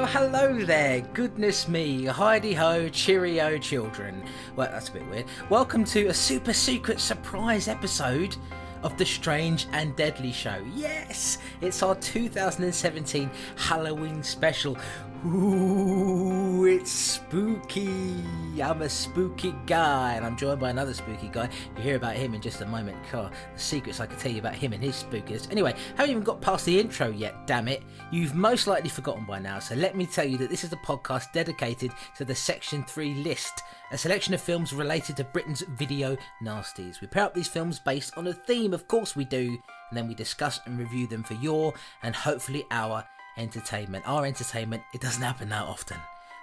Hello there, goodness me, hidey-ho, cheerio children. Well, that's a bit weird. Welcome to a super secret surprise episode of the Strange and Deadly Show. Yes, it's our 2017 Halloween special. Ooh, it's spooky. I'm a spooky guy, and I'm joined by another spooky guy. You'll hear about him in just a moment. God, the secrets I could tell you about him and his spookiness. Anyway, haven't even got past the intro yet, damn it. You've most likely forgotten by now, so let me tell you that this is a podcast dedicated to the Section 3 list, a selection of films related to Britain's video nasties. We pair up these films based on a theme, of course we do, and then we discuss and review them for your, and hopefully our, entertainment. Our entertainment, it doesn't happen that often,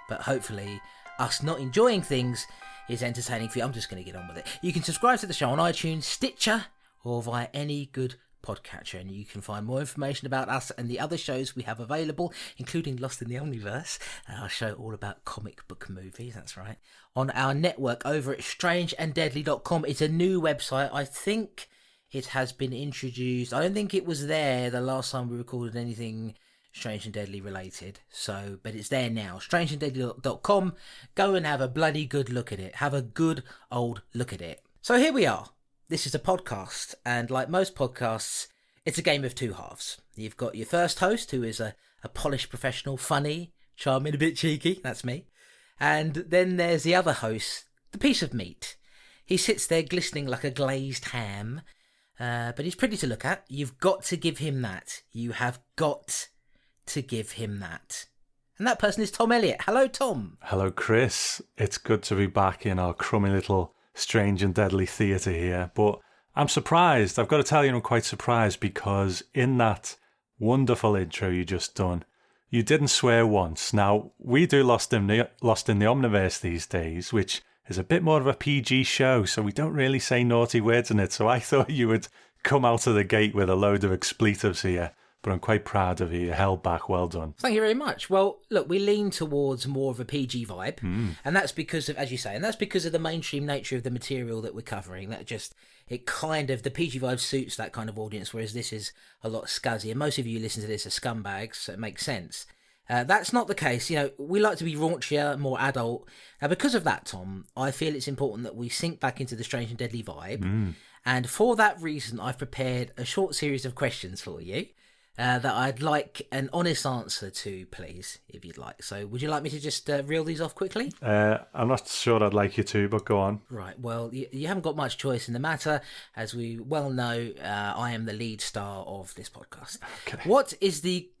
but hopefully us not enjoying things is entertaining for you. I'm just going to get on with it. You can subscribe to the show on iTunes, Stitcher, or via any good podcatcher, and you can find more information about us and the other shows we have available, including Lost in the Omniverse, our show all about comic book movies, that's right, on our network over at strangeanddeadly.com. It's a new website. I think it has been introduced. I don't think it was there the last time we recorded anything Strange and Deadly related, but it's there now. strangeanddeadly.com. Go and have a bloody good look at it. Have a good old look at it. So here we are. This is a podcast, and like most podcasts, it's a game of two halves. You've got your first host, who is a polished professional, funny, charming, a bit cheeky. That's me. And then there's the other host, the piece of meat. He sits there glistening like a glazed ham, but he's pretty to look at. You've got to give him that. You have got to give him that. And that person is Tom Elliott. Hello, Tom. Hello, Chris. It's good to be back in our crummy little Strange and Deadly theatre here. But I'm surprised. I've got to tell you, I'm quite surprised because in that wonderful intro you just done, you didn't swear once. Now, we do Lost in the Omniverse these days, which is a bit more of a PG show, so we don't really say naughty words in it. So I thought you would come out of the gate with a load of expletives here. But I'm quite proud of you. You held back. Well done. Thank you very much. Well, look, we lean towards more of a PG vibe. And that's because of, as you say, and that's because of the mainstream nature of the material that we're covering. That just, it kind of, the PG vibe suits that kind of audience, whereas this is a lot scuzzy. And most of you listen to this as scumbags, so it makes sense. That's not the case. You know, we like to be raunchier, more adult. Now, because of that, Tom, I feel it's important that we sink back into the Strange and Deadly vibe. And for that reason, I've prepared a short series of questions for you. That I'd like an honest answer to, please, if you'd like. So would you like me to just reel these off quickly? I'm not sure I'd like you to, but go on. Right, well, you haven't got much choice in the matter. As we well know, I am the lead star of this podcast. Okay. What is the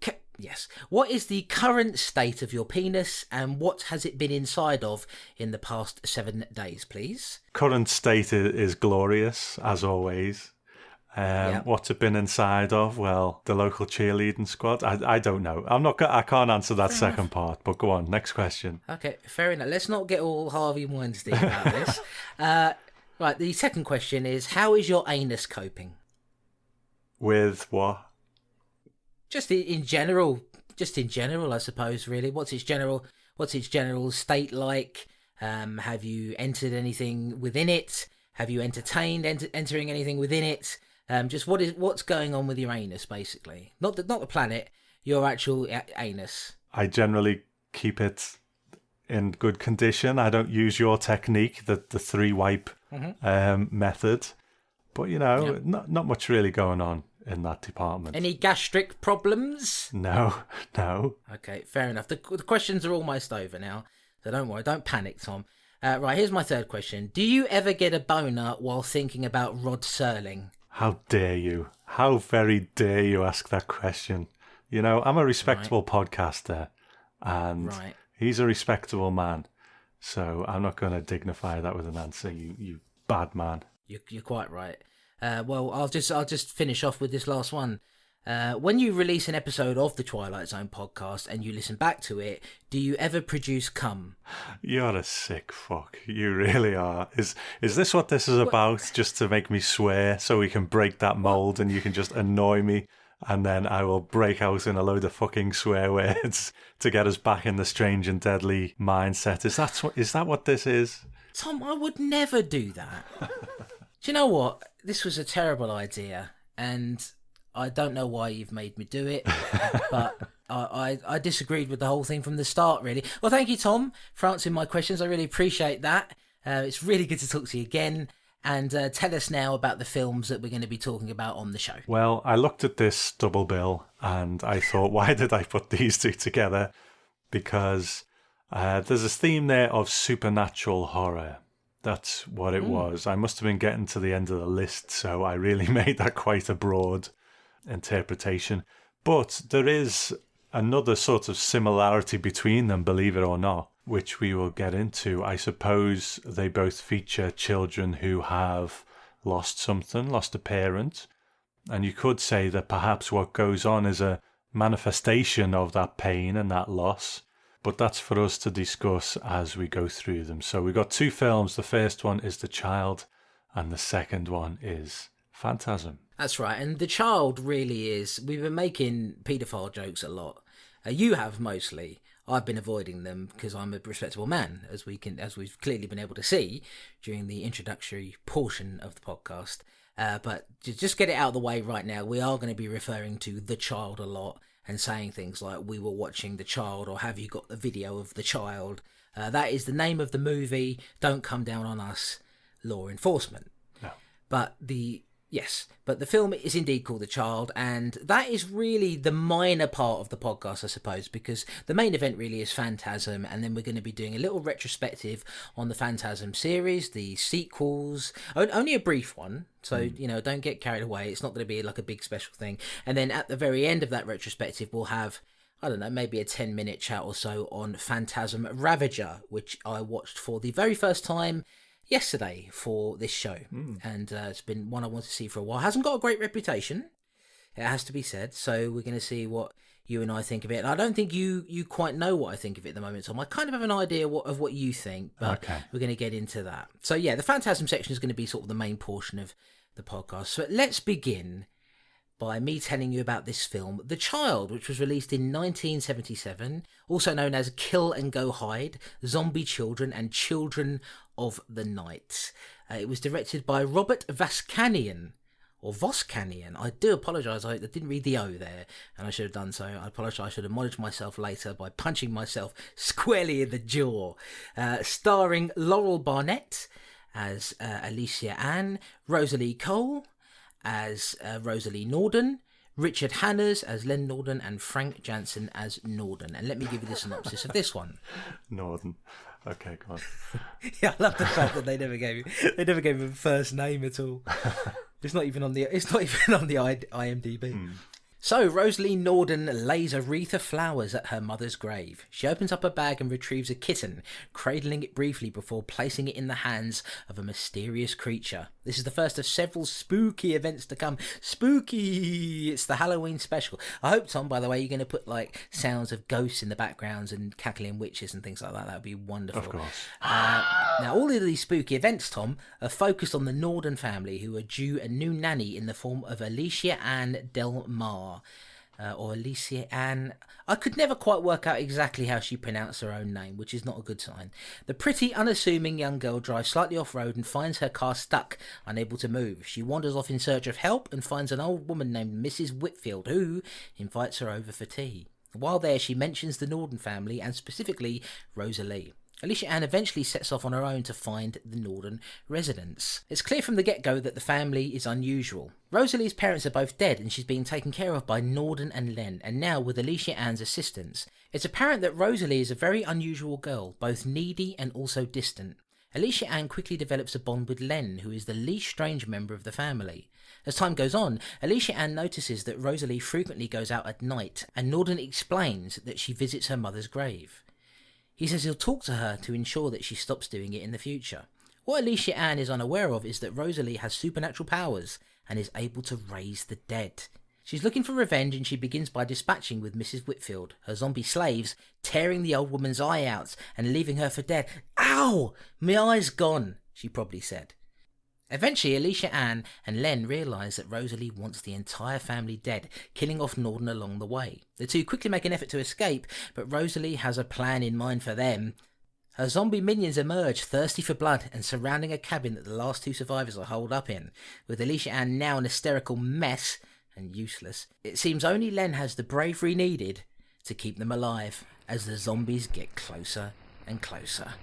current state of your penis, and what has it been inside of in the past 7 days, please? Current state is glorious, as always. What's it been inside of? Well, the local cheerleading squad. I don't know. I can't answer that second part. But go on. Next question. Okay, fair enough. Let's not get all Harvey Weinstein about this. Right. The second question is: how is your anus coping? With what? Just in general. Just in general, I suppose. Really, what's its general state like? Have you entered anything within it? Have you entertained entering anything within it? Just what's going on with your anus, basically. Not the planet, your actual anus. I generally keep it in good condition. I don't use your technique, the 3-wipe method. But, not much really going on in that department. Any gastric problems? No. Okay, fair enough. The questions are almost over now, so don't worry, don't panic, Tom. Right, here's my third question. Do you ever get a boner while thinking about Rod Serling? How dare you? How very dare you ask that question? I'm a respectable podcaster, and he's a respectable man, so I'm not going to dignify that with an answer, you bad man. You're quite right. Well, I'll just finish off with this last one. When you release an episode of the Twilight Zone podcast and you listen back to it, do you ever produce cum? You're a sick fuck. You really are. Is this what this is about? Just to make me swear so we can break that mold and you can just annoy me and then I will break out in a load of fucking swear words to get us back in the Strange and Deadly mindset. Is that what this is? Tom, I would never do that. Do you know what? This was a terrible idea, and I don't know why you've made me do it, but I disagreed with the whole thing from the start, really. Well, thank you, Tom, for answering my questions. I really appreciate that. It's really good to talk to you again. And tell us now about the films that we're going to be talking about on the show. Well, I looked at this double bill and I thought, why did I put these two together? Because there's a theme there of supernatural horror. That's what it was. I must have been getting to the end of the list, so I really made that quite a broad interpretation. But there is another sort of similarity between them, believe it or not, which we will get into. I suppose they both feature children who have lost something, lost a parent. And you could say that perhaps what goes on is a manifestation of that pain and that loss. But that's for us to discuss as we go through them. So we've got two films. The first one is The Child, and the second one is Phantasm. That's right. And The Child really is... We've been making paedophile jokes a lot. You have mostly. I've been avoiding them because I'm a respectable man, as we've clearly been able to see during the introductory portion of the podcast. But to just get it out of the way right now, we are going to be referring to The Child a lot and saying things like, we were watching The Child, or have you got the video of The Child? That is the name of the movie. Don't come down on us, law enforcement. No. But the film is indeed called The Child, and that is really the minor part of the podcast, I suppose, because the main event really is Phantasm, and then we're going to be doing a little retrospective on the Phantasm series, the sequels, only a brief one, so, don't get carried away. It's not going to be like a big special thing. And then at the very end of that retrospective, we'll have, I don't know, maybe a 10-minute chat or so on Phantasm Ravager, which I watched for the very first time yesterday for this show, and it's been one I want to see for a while. Hasn't got a great reputation, it has to be said, so we're going to see what you and I think of it. And I don't think you quite know what I think of it at the moment, Tom. I kind of have an idea of what you think, but we're going to get into that. So yeah, the Phantasm section is going to be sort of the main portion of the podcast. So let's begin by me telling you about this film, The Child, which was released in 1977, also known as Kill and Go Hide, Zombie Children, and Children of the Night. It was directed by Robert Voskanian. I do apologise, I didn't read the O there, and I should have done so. I apologise, I should acknowledge myself later by punching myself squarely in the jaw. Starring Laurel Barnett as Alicia Ann, Rosalie Cole as Rosalie Norden, Richard Hanners as Len Norden, and Frank Jansen as Norden. And let me give you the synopsis of this one. Norden. Okay, go on. Yeah, I love the fact that they never gave him a first name at all. It's not even on the IMDb. So, Rosalie Norden lays a wreath of flowers at her mother's grave. She opens up a bag and retrieves a kitten, cradling it briefly before placing it in the hands of a mysterious creature. This is the first of several spooky events to come. Spooky! It's the Halloween special. I hope, Tom, by the way, you're going to put like sounds of ghosts in the backgrounds and cackling witches and things like that. That would be wonderful. Of course. Now, all of these spooky events, Tom, are focused on the Norden family, who are due a new nanny in the form of Alicia Ann Del Mar. Or Alicia Ann. I could never quite work out exactly how she pronounced her own name, which is not a good sign. The pretty, unassuming young girl drives slightly off-road and finds her car stuck, unable to move. She wanders off in search of help and finds an old woman named Mrs. Whitfield, who invites her over for tea. While there, she mentions the Norden family, and specifically Rosalie. Alicia Ann eventually sets off on her own to find the Norden residence. It's clear from the get-go that the family is unusual. Rosalie's parents are both dead, and she's being taken care of by Norden and Len, and now with Alicia Ann's assistance. It's apparent that Rosalie is a very unusual girl, both needy and also distant. Alicia Ann quickly develops a bond with Len, who is the least strange member of the family. As time goes on, Alicia Ann notices that Rosalie frequently goes out at night, and Norden explains that she visits her mother's grave. He says he'll talk to her to ensure that she stops doing it in the future. What Alicia Ann is unaware of is that Rosalie has supernatural powers and is able to raise the dead. She's looking for revenge, and she begins by dispatching with Mrs. Whitfield, her zombie slaves, tearing the old woman's eye out and leaving her for dead. "Ow! My eye's gone," she probably said. Eventually, Alicia Ann and Len realise that Rosalie wants the entire family dead, killing off Norden along the way. The two quickly make an effort to escape, but Rosalie has a plan in mind for them. Her zombie minions emerge, thirsty for blood, and surrounding a cabin that the last two survivors are holed up in. With Alicia Ann now an hysterical mess, and useless, it seems only Len has the bravery needed to keep them alive as the zombies get closer and closer.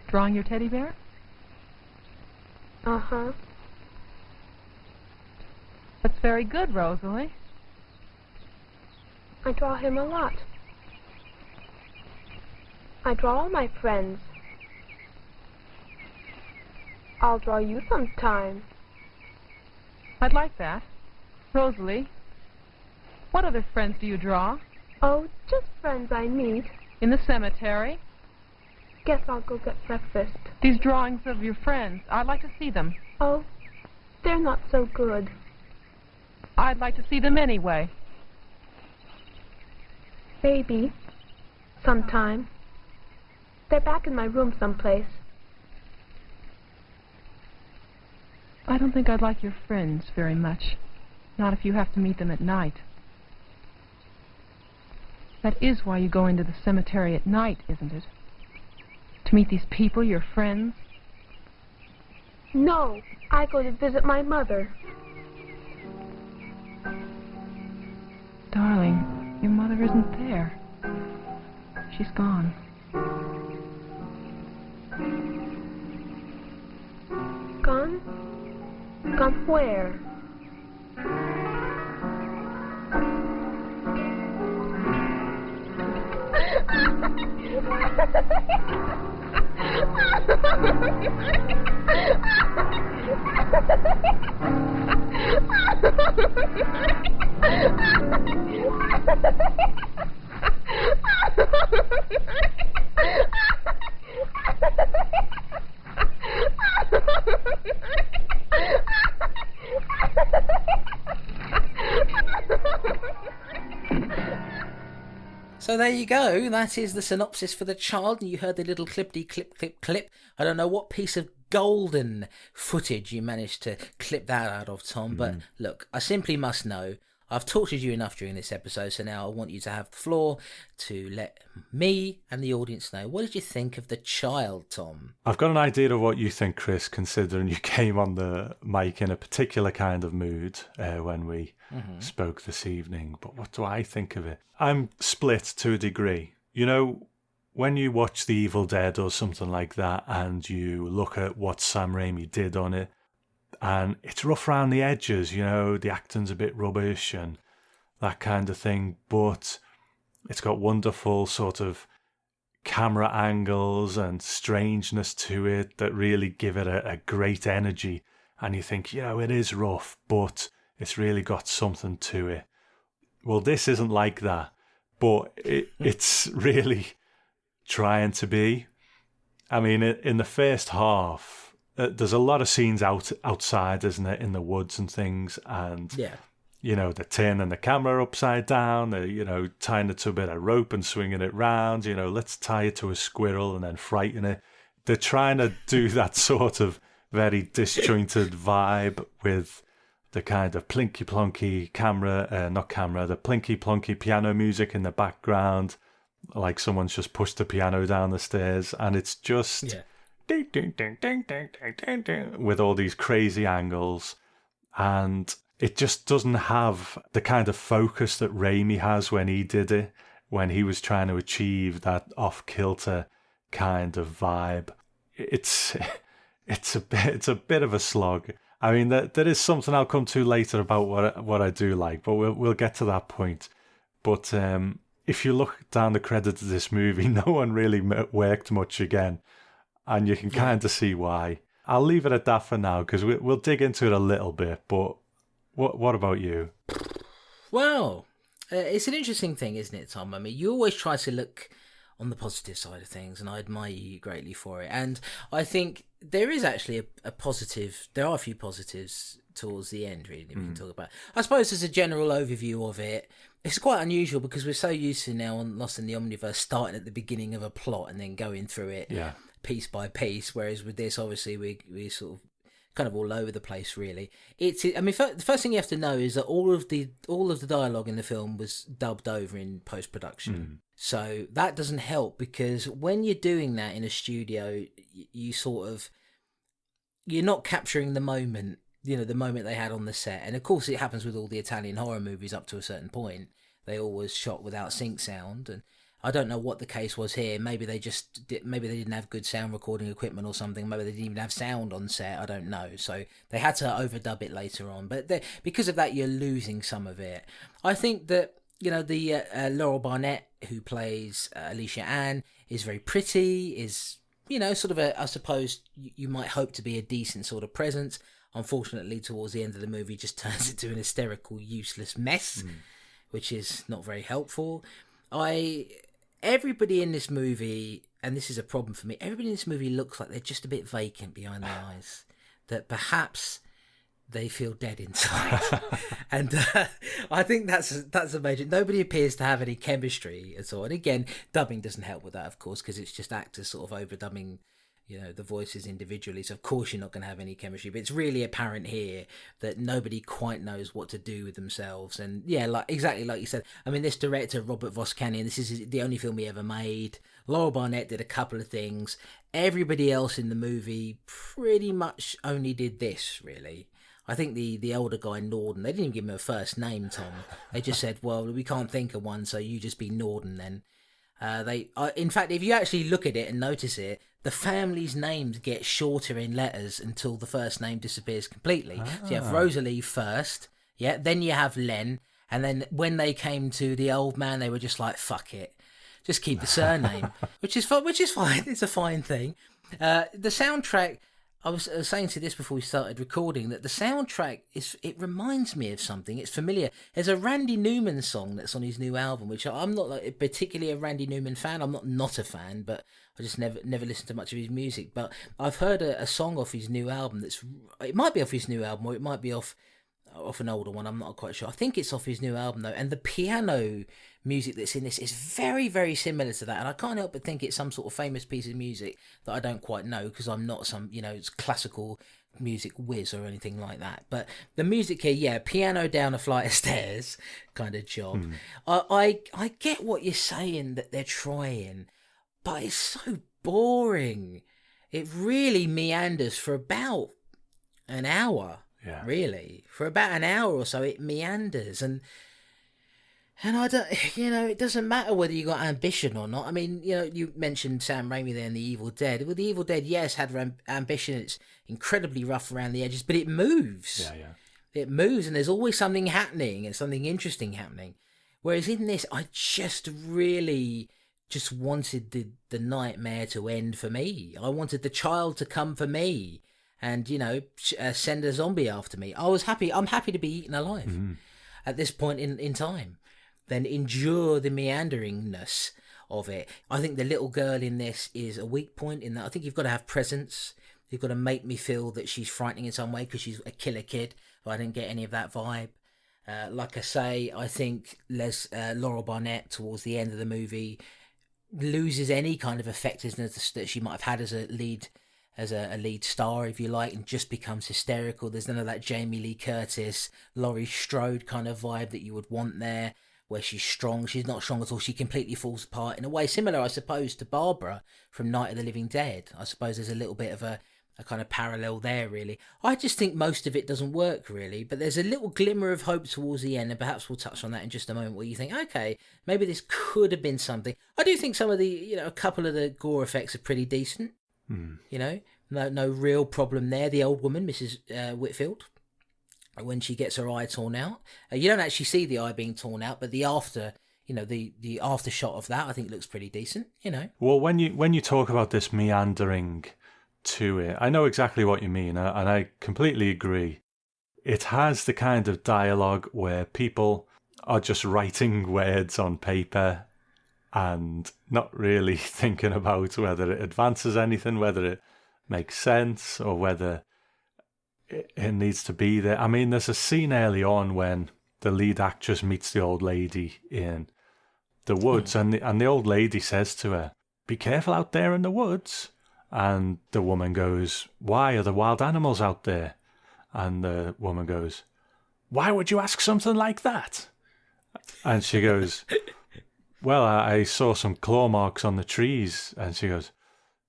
Drawing your teddy bear? Uh-huh. That's very good, Rosalie. I draw him a lot. I draw all my friends. I'll draw you sometime. I'd like that. Rosalie, what other friends do you draw? Oh, just friends I meet. In the cemetery? Guess I'll go get breakfast. These drawings of your friends, I'd like to see them. Oh, they're not so good. I'd like to see them anyway. Maybe. Sometime. They're back in my room someplace. I don't think I'd like your friends very much. Not if you have to meet them at night. That is why you go into the cemetery at night, isn't it? To meet these people, your friends? No, I go to visit my mother. Darling, your mother isn't there. She's gone. Gone? Gone where? So there you go. That is the synopsis for The Child, and you heard the little clip. I don't know what piece of golden footage you managed to clip that out of, Tom, but look, I simply must know. I've tortured you enough during this episode, so now I want you to have the floor to let me and the audience know. What did you think of The Child, Tom? I've got an idea of what you think, Chris, considering you came on the mic in a particular kind of mood when we spoke this evening. But what do I think of it? I'm split to a degree. You know, when you watch The Evil Dead or something like that and you look at what Sam Raimi did on it, and it's rough around the edges, you know, the acting's a bit rubbish and that kind of thing, but it's got wonderful sort of camera angles and strangeness to it that really give it a great energy. And you think, you know, it is rough, but it's really got something to it. Well, this isn't like that, but it's really trying to be. I mean, in the first half, there's a lot of scenes outside, isn't it, in the woods and things, and you know, they're turning the camera upside down, they're, you know, tying it to a bit of rope and swinging it round, you know, let's tie it to a squirrel and then frighten it. They're trying to do that sort of very disjointed vibe with the kind of plinky plonky the plinky plonky piano music in the background, like someone's just pushed the piano down the stairs, and it's just ding, ding, ding, ding, ding, ding, ding, ding, with all these crazy angles, and it just doesn't have the kind of focus that Raimi has when he did it, when he was trying to achieve that off-kilter kind of vibe. It's a bit of a slog. I mean, there is something I'll come to later about what I do like, but we'll get to that point. But if you look down the credits of this movie, no one really worked much again. And you can kind of see why. I'll leave it at that for now, because we'll dig into it a little bit. But what about you? Well, it's an interesting thing, isn't it, Tom? I mean, you always try to look on the positive side of things, and I admire you greatly for it. And I think there is actually a positive. There are a few positives towards the end, really, that we can talk about. I suppose as a general overview of it, it's quite unusual because we're so used to now on Lost in the Omniverse starting at the beginning of a plot and then going through it piece by piece, whereas with this, obviously, we sort of kind of all over the place, really. I mean, the first thing you have to know is that all of the dialogue in the film was dubbed over in post-production. So that doesn't help, because when you're doing that in a studio, you're not capturing the moment the moment they had on the set. And of course it happens with all the Italian horror movies up to a certain point. They always shot without sync sound, and I don't know what the case was here. Maybe they didn't have good sound recording equipment or something. Maybe they didn't even have sound on set. I don't know. So they had to overdub it later on. But because of that, you're losing some of it. I think that the Laurel Barnett, who plays Alicia Ann, is very pretty. Is sort of I suppose you might hope to be a decent sort of presence. Unfortunately, towards the end of the movie, just turns into an hysterical, useless mess, which is not very helpful. Everybody in this movie, and this is a problem for me, everybody in this movie looks like they're just a bit vacant behind the eyes. That perhaps they feel dead inside. And I think that's a major... Nobody appears to have any chemistry at all. And again, dubbing doesn't help with that, of course, because it's just actors sort of overdubbing the voices individually. So of course you're not going to have any chemistry. But it's really apparent here that nobody quite knows what to do with themselves. And yeah, exactly like you said. I mean, this director, Robert Voskanian, this is the only film he ever made. Laurel Barnett did a couple of things. Everybody else in the movie pretty much only did this, really. I think the older guy, Norden, they didn't even give him a first name, Tom. They just said, well, we can't think of one, so you just be Norden then. In fact, if you actually look at it and notice it, the family's names get shorter in letters until the first name disappears completely. So you have Rosalie first, then you have Len, and then when they came to the old man, they were just like, fuck it. Just keep the surname, which is fine. It's a fine thing. The soundtrack... I was saying to this before we started recording that the soundtrack it reminds me of something. It's familiar. There's a Randy Newman song that's on his new album, which I'm not particularly a Randy Newman fan. I'm not a fan, but I just never listened to much of his music. But I've heard a song off his new album it might be off his new album or it might be off an older one. I'm not quite sure. I think it's off his new album though, and the piano music that's in this is very, very similar to that, and I can't help but think it's some sort of famous piece of music that I don't quite know because I'm not some it's classical music whiz or anything like that. But the music here, piano down a flight of stairs kind of job. I get what you're saying that they're trying, but it's so boring. It really meanders for about an hour. Yeah. Really, for about an hour or so, it meanders, and I don't, it doesn't matter whether you got ambition or not. I mean, you mentioned Sam Raimi there in The Evil Dead. Well, The Evil Dead, yes, had ambition. It's incredibly rough around the edges, but it moves. Yeah. It moves, and there's always something happening and something interesting happening. Whereas in this, I just really just wanted the nightmare to end for me. I wanted the child to come for me. And, send a zombie after me. I'm happy to be eaten alive at this point in time. Then endure the meanderingness of it. I think the little girl in this is a weak point in that I think you've got to have presence. You've got to make me feel that she's frightening in some way because she's a killer kid. But I didn't get any of that vibe. Like I say, I think Laurel Barnett towards the end of the movie loses any kind of effectiveness that she might have had as a lead star, if you like, and just becomes hysterical. There's none of that Jamie Lee Curtis, Laurie Strode kind of vibe that you would want there, where she's strong. She's not strong at all. She completely falls apart in a way similar, I suppose, to Barbara from Night of the Living Dead. I suppose there's a little bit of a kind of parallel there, really. I just think most of it doesn't work, really, but there's a little glimmer of hope towards the end, and perhaps we'll touch on that in just a moment, where you think, okay, maybe this could have been something. I do think some of the, a couple of the gore effects are pretty decent. No real problem there. The old woman, Mrs. Whitfield, when she gets her eye torn out, you don't actually see the eye being torn out, but the after shot of that, I think looks pretty decent. Well, when you talk about this meandering to it, I know exactly what you mean, and I completely agree. It has the kind of dialogue where people are just writing words on paper and not really thinking about whether it advances anything, whether it makes sense, or whether it needs to be there. I mean, there's a scene early on when the lead actress meets the old lady in the woods, and the old lady says to her, "Be careful out there in the woods." And the woman goes, "Why are there wild animals out there?" And the woman goes, "Why would you ask something like that?" And she goes, "Well, I saw some claw marks on the trees." And she goes,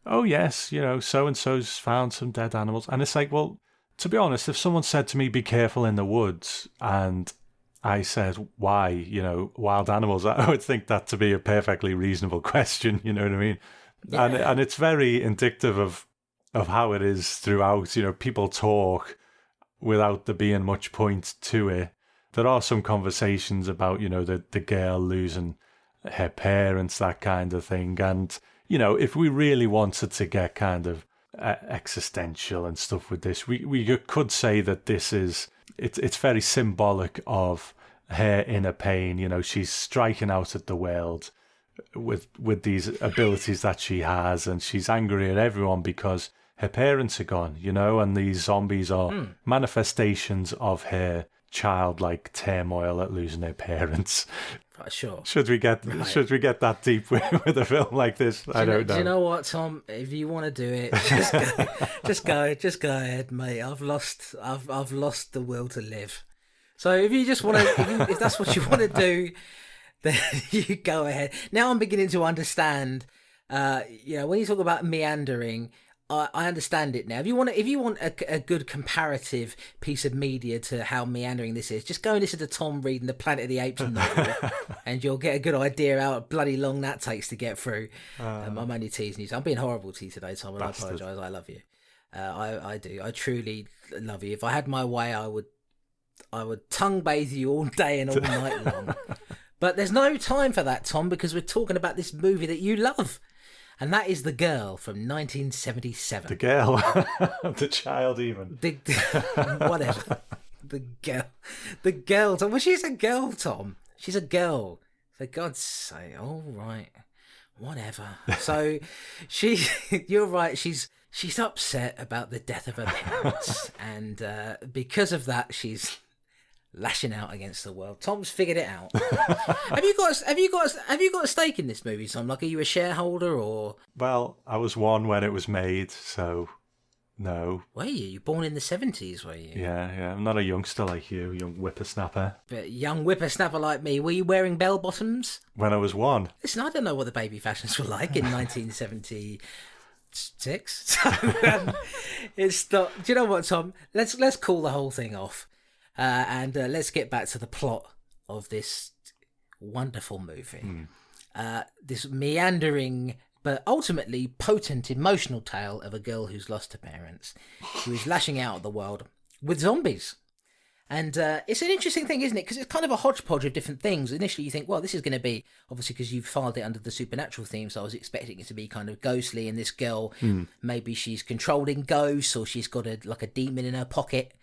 "Oh yes, so-and-so's found some dead animals." And it's like, well, To be honest, if someone said to me, be careful in the woods, and I said, why, wild animals, I would think that to be a perfectly reasonable question, you know what I mean? Yeah. And it's very indicative of how it is throughout. People talk without there being much point to it. There are some conversations about, the girl losing her parents, that kind of thing. And, if we really wanted to get kind of existential and stuff with this, we could say that this is, it's very symbolic of her inner pain. She's striking out at the world with these abilities that she has, and she's angry at everyone because her parents are gone, and these zombies are manifestations of her childlike turmoil at losing her parents. Sure. Should we get that deep with a film like this? I don't know. Do you know what, Tom? If you want to do it, just go ahead, mate. I've lost the will to live. So if you just want to, if that's what you want to do, then you go ahead. Now I'm beginning to understand. When you talk about meandering, I understand it now. If you want a good comparative piece of media to how meandering this is, just go and listen to Tom reading the Planet of the Apes novel, and you'll get a good idea how bloody long that takes to get through. I'm only teasing you. I'm being horrible to you today, Tom, and I apologise. I love you. I do. I truly love you. If I had my way, I would tongue bathe you all day and all night long. But there's no time for that, Tom, because we're talking about this movie that you love. And that is The Girl from 1977. The Girl? The child even. Whatever. The girl, Tom. Well, she's a girl, Tom. She's a girl. For God's sake. All right. Whatever. So, you're right, she's upset about the death of her parents. And because of that, she's lashing out against the world. Tom's figured it out. Have you got a stake in this movie, Tom? Like, are you a shareholder or? Well, I was one when it was made, so no. Were you? You born in the 70s, were you? Yeah. I'm not a youngster like you, young whippersnapper. But young whippersnapper like me, were you wearing bell bottoms? When I was one. Listen, I don't know what the baby fashions were like in 1976. So it's not. Do you know what, Tom? Let's call the whole thing off. And let's get back to the plot of this wonderful movie. This meandering but ultimately potent emotional tale of a girl who's lost her parents, who is lashing out at the world with zombies. And it's an interesting thing, isn't it? Because it's kind of a hodgepodge of different things. Initially you think, well, this is going to be, obviously because you've filed it under the supernatural theme, so I was expecting it to be kind of ghostly, and this girl, maybe she's controlling ghosts, or she's got a demon in her pocket,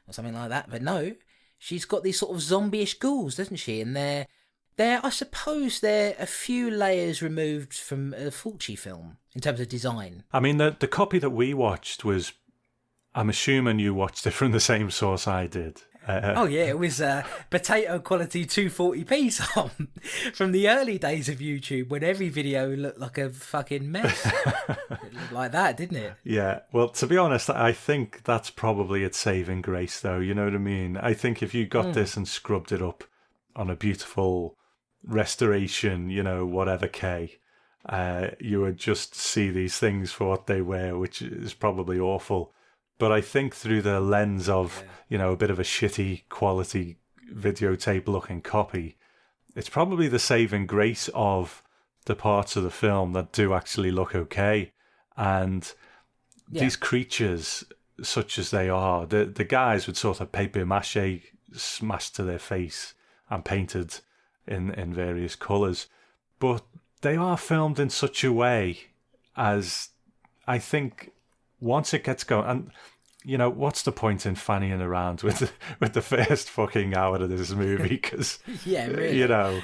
or something like that. But no, she's got these sort of zombie-ish ghouls, doesn't she? And I suppose they're a few layers removed from a Fulci film in terms of design. I mean, the copy that we watched was, I'm assuming you watched it from the same source I did. It was potato quality 240p, Tom, from the early days of YouTube when every video looked like a fucking mess. It looked like that, didn't it? Yeah, well, to be honest, I think that's probably its saving grace, though, you know what I mean? I think if you got this and scrubbed it up on a beautiful restoration, whatever K, you would just see these things for what they were, which is probably awful. But I think through the lens of, a bit of a shitty quality videotape looking copy, it's probably the saving grace of the parts of the film that do actually look okay. And these creatures, such as they are, the guys with sort of papier mâché smashed to their face and painted in various colours. But they are filmed in such a way as, I think, once it gets going, and what's the point in fannying around with the first fucking hour of this movie? Because really.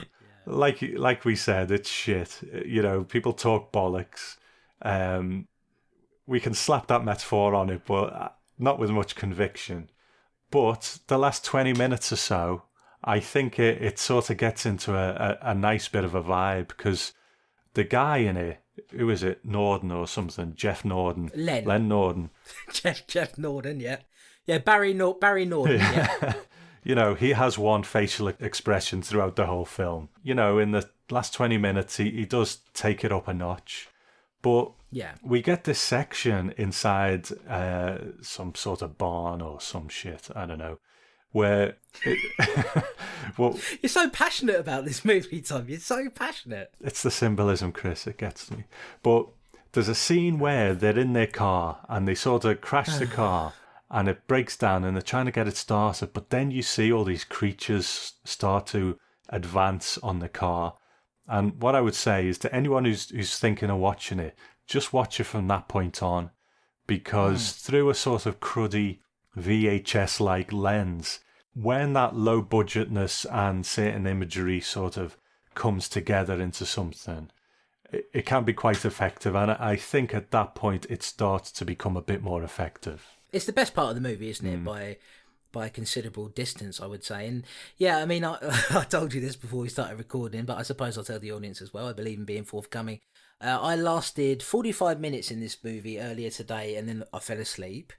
Like we said, it's shit. People talk bollocks. We can slap that metaphor on it, but not with much conviction. But the last 20 minutes or so, I think it sort of gets into a nice bit of a vibe, because the guy in it, who is it? Norden or something? Jeff Norden. Len Norden. Jeff Norden, yeah. Yeah, Barry Norden, yeah. He has one facial expression throughout the whole film. In the last 20 minutes, he does take it up a notch. But Yeah. We get this section inside some sort of barn or some shit, I don't know, where... well, You're so passionate about this movie, Tom. You're so passionate. it's the symbolism, Chris. It gets me. But there's a scene where they're in their car and they sort of crash the car and it breaks down and they're trying to get it started. But then you see all these creatures start to advance on the car. And what I would say is to anyone who's thinking of watching it, just watch it from that point on, because through a sort of cruddy VHS-like lens, when that low budgetness and certain imagery sort of comes together into something, it can be quite effective. And I think at that point it starts to become a bit more effective. It's the best part of the movie, isn't it? By a considerable distance, I would say. And yeah, I mean, I told you this before we started recording, but I suppose I'll tell the audience as well. I believe in being forthcoming. I lasted 45 minutes in this movie earlier today, and then I fell asleep.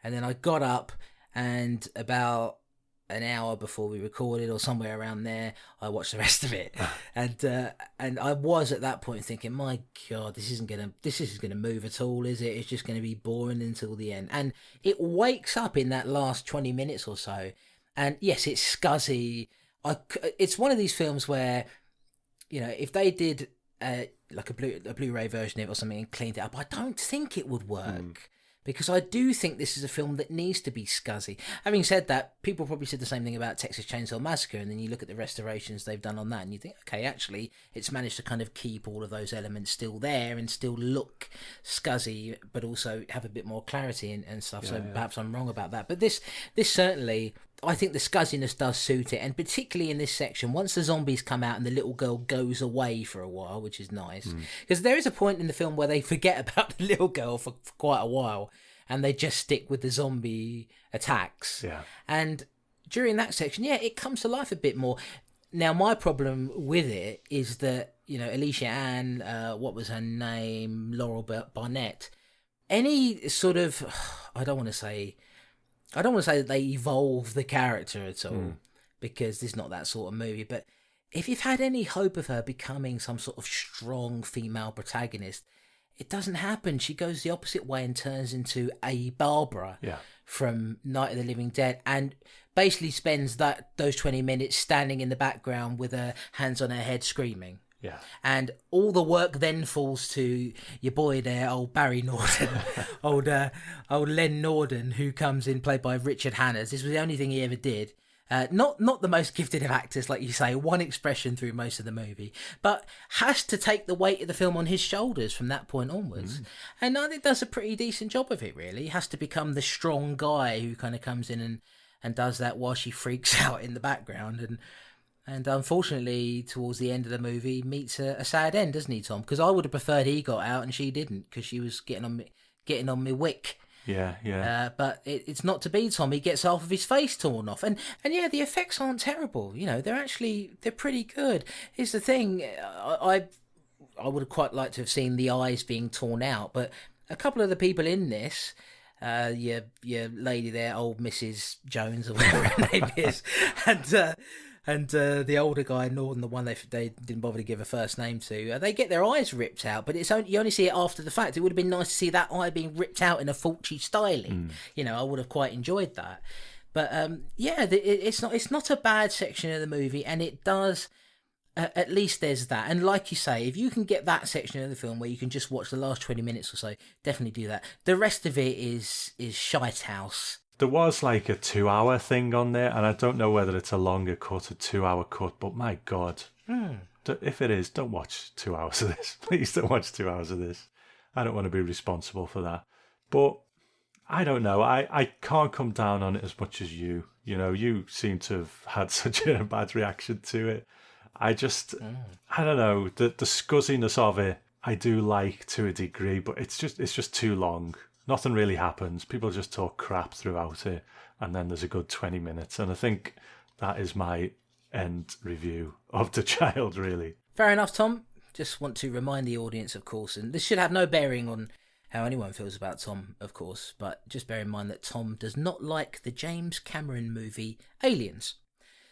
And then I got up, and about an hour before we recorded, or somewhere around there, I watched the rest of it. And I was at that point thinking, my God, this isn't gonna move at all, is it? It's just gonna be boring until the end. And it wakes up in that last 20 minutes or so. And yes, it's scuzzy. It's one of these films where, you know, if they did like a Blu-ray version of it or something and cleaned it up, I don't think it would work. Because I do think this is a film that needs to be scuzzy. Having said that, people probably said the same thing about Texas Chainsaw Massacre, and then you look at the restorations they've done on that, and you think, okay, actually, it's managed to kind of keep all of those elements still there and still look scuzzy, but also have a bit more clarity and stuff. Yeah, so perhaps I'm wrong about that. But this certainly, I think the scuzziness does suit it, and particularly in this section, once the zombies come out and the little girl goes away for a while, which is nice. Because there is a point in the film where they forget about the little girl for quite a while, and they just stick with the zombie attacks. Yeah. And during that section, yeah, it comes to life a bit more. Now, my problem with it is that, you know, Alicia Ann, what was her name? Laurel Barnett. Any sort of, I don't want to say that they evolve the character at all, because this is not that sort of movie. But if you've had any hope of her becoming some sort of strong female protagonist, it doesn't happen. She goes the opposite way and turns into a Barbara from Night of the Living Dead, and basically spends those 20 minutes standing in the background with her hands on her head screaming. Yeah. And all the work then falls to your boy there, old Barry Norden, old Len Norden, who comes in, played by Richard Hanners. This was the only thing he ever did. Not the most gifted of actors, like you say, one expression through most of the movie, but has to take the weight of the film on his shoulders from that point onwards. And I think does a pretty decent job of it, really. He has to become the strong guy who kind of comes in and does that while she freaks out in the background. And unfortunately, towards the end of the movie, meets a sad end, doesn't he, Tom? Because I would have preferred he got out and she didn't, because she was getting on me wick. Yeah. But it's not to be, Tom. He gets half of his face torn off, and yeah, the effects aren't terrible. You know, they're pretty good. Here's the thing: I would have quite liked to have seen the eyes being torn out, but a couple of the people in this, your lady there, old Mrs. Jones or whatever her name is, and the older guy, Norton, the one they didn't bother to give a first name to, they get their eyes ripped out, but you only see it after the fact. It would have been nice to see that eye being ripped out in a Fulci styling. You know, I would have quite enjoyed that. But it's not a bad section of the movie, and it does. At least there's that. And like you say, if you can get that section of the film where you can just watch the last 20 minutes or so, definitely do that. The rest of it is shite house. There was like a 2-hour thing on there, and I don't know whether it's a longer cut, a 2-hour cut, but my God. If it is, don't watch 2 hours of this. Please don't watch 2 hours of this. I don't want to be responsible for that. But I don't know. I can't come down on it as much as you. You know, you seem to have had such a bad reaction to it. I don't know. The scuzziness of it, I do like to a degree, but it's just too long. Nothing really happens. People just talk crap throughout it, and then there's a good 20 minutes. And I think that is my end review of The Child, really. Fair enough, Tom. Just want to remind the audience, of course, and this should have no bearing on how anyone feels about Tom, of course, but just bear in mind that Tom does not like the James Cameron movie Aliens.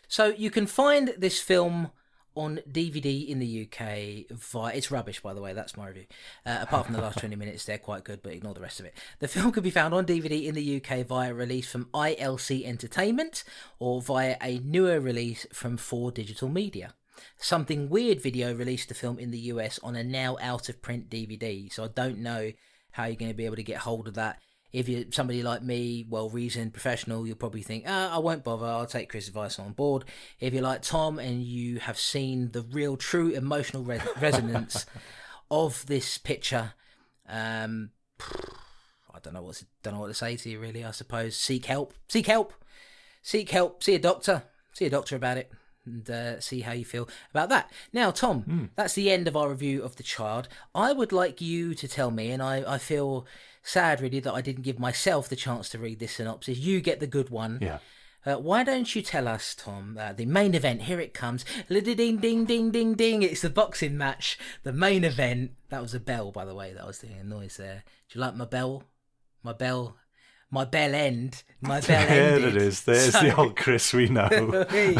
So you can find this film on DVD in the UK via... It's rubbish, by the way, that's my review. Apart from the last 20 minutes, they're quite good, but ignore the rest of it. The film could be found on DVD in the UK via release from ILC Entertainment or via a newer release from 4 Digital Media. Something Weird Video released the film in the US on a now out-of-print DVD, so I don't know how you're going to be able to get hold of that. If you're somebody like me, well-reasoned professional, you'll probably think, I won't bother, I'll take Chris' advice on board. If you're like Tom and you have seen the real, true emotional resonance of this picture, I don't know what to say to you, really, I suppose. Seek help. See a doctor about it. And see how you feel about that. Now, Tom, that's the end of our review of The Child. I would like you to tell me, and I feel sad really that I didn't give myself the chance to read this synopsis. You get the good one. Yeah. Why don't you tell us, Tom, the main event? Here it comes. Ding, ding, ding, ding, ding. It's the boxing match. The main event. That was a bell, by the way, that I was doing a noise there. Do you like my bell? My bell end. My bell ended. There it is. There's the old Chris we know. Hey,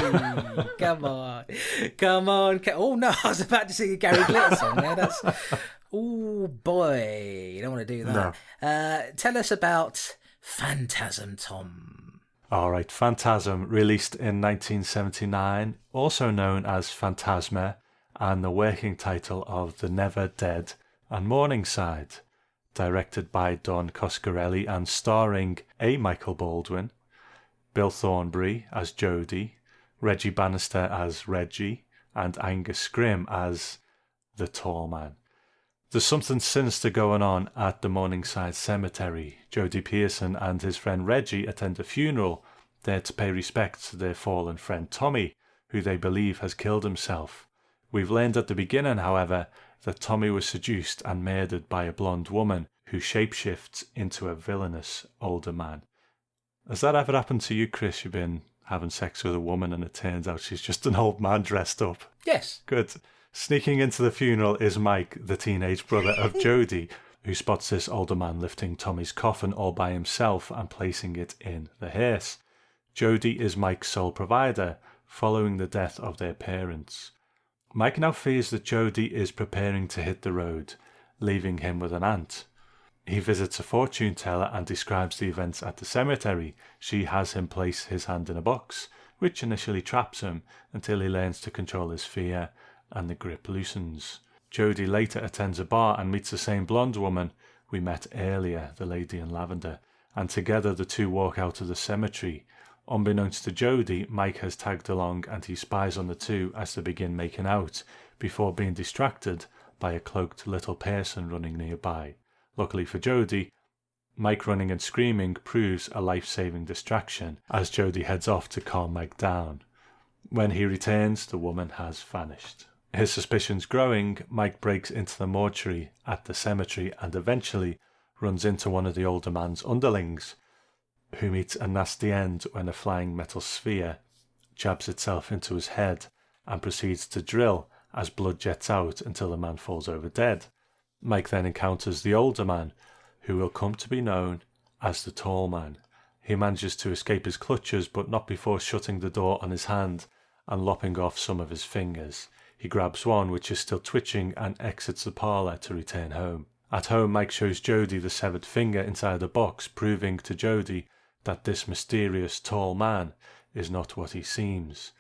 come on. Oh, no, I was about to sing a Gary Glitter song there. Oh, boy. You don't want to do that. No. Tell us about Phantasm, Tom. All right, Phantasm, released in 1979, also known as Phantasma, and the working title of The Never Dead and Morningside. Directed by Don Coscarelli and starring A. Michael Baldwin, Bill Thornbury as Jody, Reggie Bannister as Reggie, and Angus Scrimm as the Tall Man. There's something sinister going on at the Morningside Cemetery. Jody Pearson and his friend Reggie attend a funeral there to pay respect to their fallen friend Tommy, who they believe has killed himself. We've learned at the beginning, however, that Tommy was seduced and murdered by a blonde woman who shapeshifts into a villainous older man. Has that ever happened to you, Chris? You've been having sex with a woman and it turns out she's just an old man dressed up? Yes. Good. Sneaking into the funeral is Mike, the teenage brother of Jody, who spots this older man lifting Tommy's coffin all by himself and placing it in the hearse. Jody is Mike's sole provider, following the death of their parents. Mike now fears that Jody is preparing to hit the road, leaving him with an aunt. He visits a fortune teller and describes the events at the cemetery. She has him place his hand in a box, which initially traps him until he learns to control his fear and the grip loosens. Jody later attends a bar and meets the same blonde woman we met earlier, the lady in lavender, and together the two walk out of the cemetery. Unbeknownst to Jody, Mike has tagged along and he spies on the two as they begin making out, before being distracted by a cloaked little person running nearby. Luckily for Jody, Mike running and screaming proves a life-saving distraction as Jody heads off to calm Mike down. When he returns, the woman has vanished. His suspicions growing, Mike breaks into the mortuary at the cemetery and eventually runs into one of the older man's underlings, who meets a nasty end when a flying metal sphere jabs itself into his head and proceeds to drill as blood jets out until the man falls over dead. Mike then encounters the older man, who will come to be known as the Tall Man. He manages to escape his clutches, but not before shutting the door on his hand and lopping off some of his fingers. He grabs one, which is still twitching, and exits the parlour to return home. At home, Mike shows Jody the severed finger inside a box, proving to Jody that this mysterious tall man is not what he seems.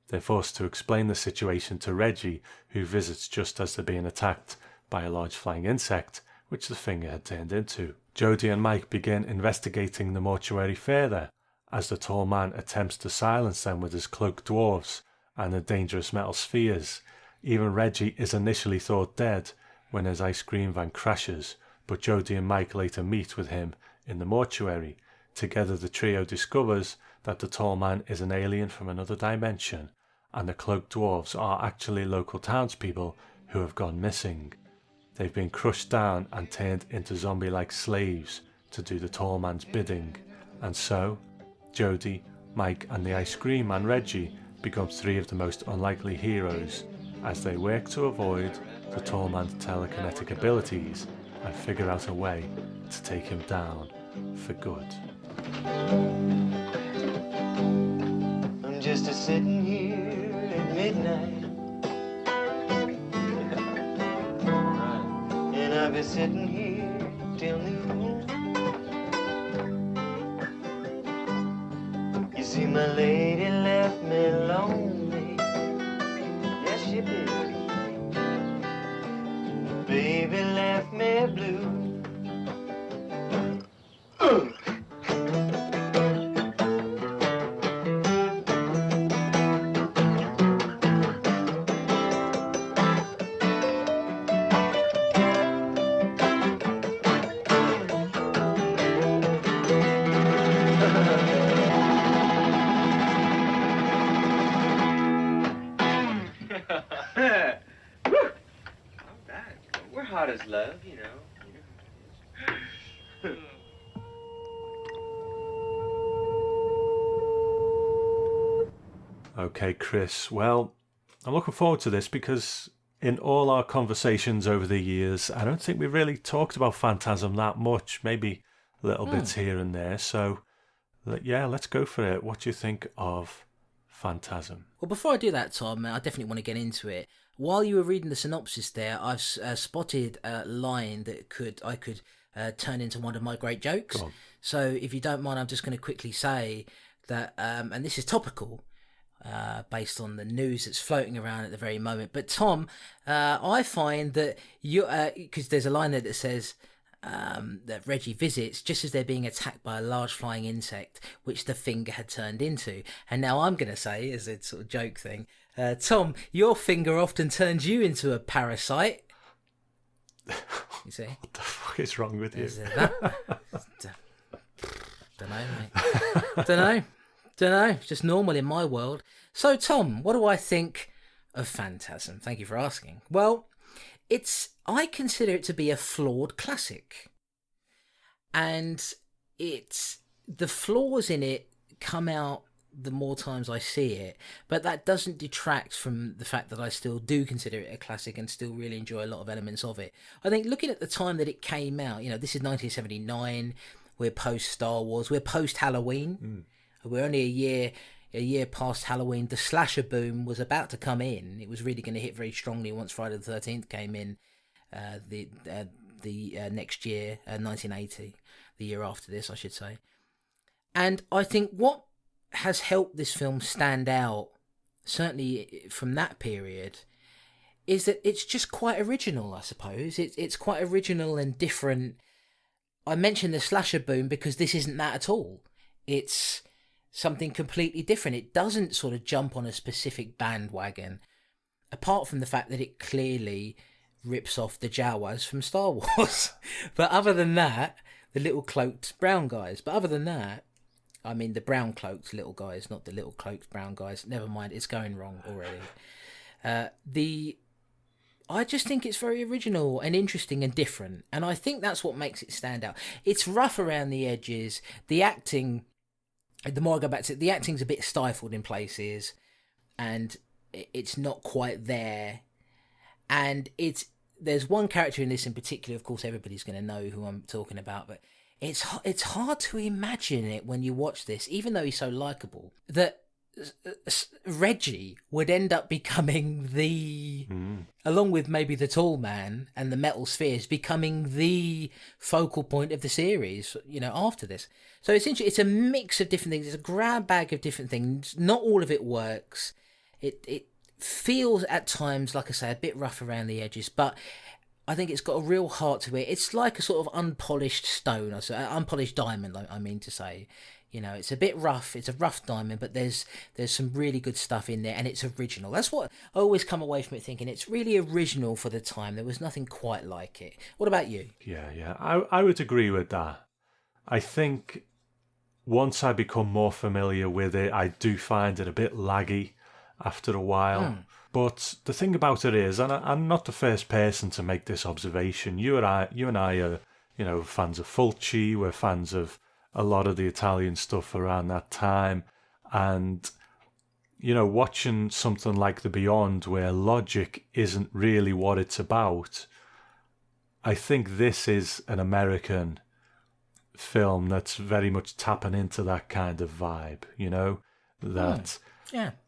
They're forced to explain the situation to Reggie, who visits just as they're being attacked by a large flying insect, which the finger had turned into. Jody and Mike begin investigating the mortuary further, as the tall man attempts to silence them with his cloaked dwarfs and the dangerous metal spheres. Even Reggie is initially thought dead when his ice cream van crashes, but Jody and Mike later meet with him in the mortuary. Together the trio discovers that the tall man is an alien from another dimension, and the cloaked dwarfs are actually local townspeople who have gone missing. They've been crushed down and turned into zombie-like slaves to do the tall man's bidding, and so Jody, Mike and the ice cream man Reggie become three of the most unlikely heroes as they work to avoid the tall man's telekinetic abilities and figure out a way to take him down for good. I'm just a sitting here at midnight, be sitting here till noon. You see, my lady left me lonely. Yes, she did. Baby left me blue. We're hot as love, you know. Okay, Chris. Well, I'm looking forward to this because in all our conversations over the years, I don't think we really talked about Phantasm that much. Maybe little bits here and there. So, yeah, let's go for it. What do you think of Phantasm? Well, before I do that, Tom, I definitely want to get into it. While you were reading the synopsis there, I've spotted a line that I could turn into one of my great jokes. Go on. So if you don't mind, I'm just going to quickly say that, and this is topical, based on the news that's floating around at the very moment. But Tom, I find that you, because there's a line there that says that Reggie visits just as they're being attacked by a large flying insect, which the finger had turned into. And now I'm going to say, as a sort of joke thing, Tom, your finger often turns you into a parasite. You see? What the fuck is wrong with you? Don't know, mate. Don't know. It's just normal in my world. So, Tom, what do I think of Phantasm? Thank you for asking. Well, I consider it to be a flawed classic. And the flaws in it come out the more times I see it, but that doesn't detract from the fact that I still do consider it a classic and still really enjoy a lot of elements of it. I think looking at the time that it came out, this is 1979, we're post Star Wars, we're post Halloween, we're only a year past Halloween. The slasher boom was about to come in. It was really going to hit very strongly once Friday the 13th came in the next year, 1980, the year after this, I should say. And I think what has helped this film stand out, certainly from that period, is that it's just quite original, I suppose. It's quite original and different. I mentioned the slasher boom because this isn't that at all. It's something completely different. It doesn't sort of jump on a specific bandwagon, apart from the fact that it clearly rips off the Jawas from Star Wars. But other than that, the little cloaked brown guys. But other than that, I mean the brown cloaked little guys, not the little cloaked brown guys. Never mind, it's going wrong already. I just think it's very original and interesting and different. And I think that's what makes it stand out. It's rough around the edges. The acting, the more I go back to it, the acting's a bit stifled in places. And it's not quite there. And there's one character in this in particular, of course everybody's going to know who I'm talking about, but it's hard to imagine it when you watch this, even though he's so likeable, that Reggie would end up becoming along with maybe the tall man and the metal spheres, becoming the focal point of the series, after this. So it's a mix of different things. It's a grab bag of different things. Not all of it works. It feels at times, like I say, a bit rough around the edges, but I think it's got a real heart to it. It's like a sort of unpolished stone, unpolished diamond, I mean to say. It's a bit rough. It's a rough diamond, but there's some really good stuff in there, and it's original. That's what I always come away from it thinking. It's really original for the time. There was nothing quite like it. What about you? Yeah. I would agree with that. I think once I become more familiar with it, I do find it a bit laggy after a while. But the thing about it is, and I'm not the first person to make this observation. You and I are, fans of Fulci. We're fans of a lot of the Italian stuff around that time, and watching something like The Beyond, where logic isn't really what it's about. I think this is an American film that's very much tapping into that kind of vibe.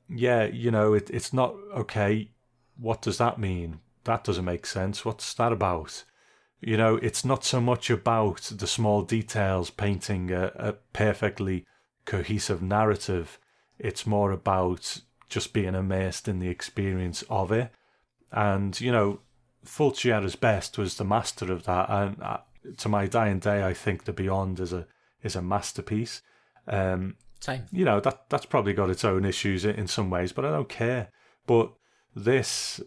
It's not okay. What does that mean? That doesn't make sense. What's that about? You know, it's not so much about the small details painting a perfectly cohesive narrative. It's more about just being immersed in the experience of it. And, you know, Fulci at his best was the master of that. And to my dying day, I think The Beyond is a masterpiece. Same. You know, that's probably got its own issues in some ways, but I don't care. But this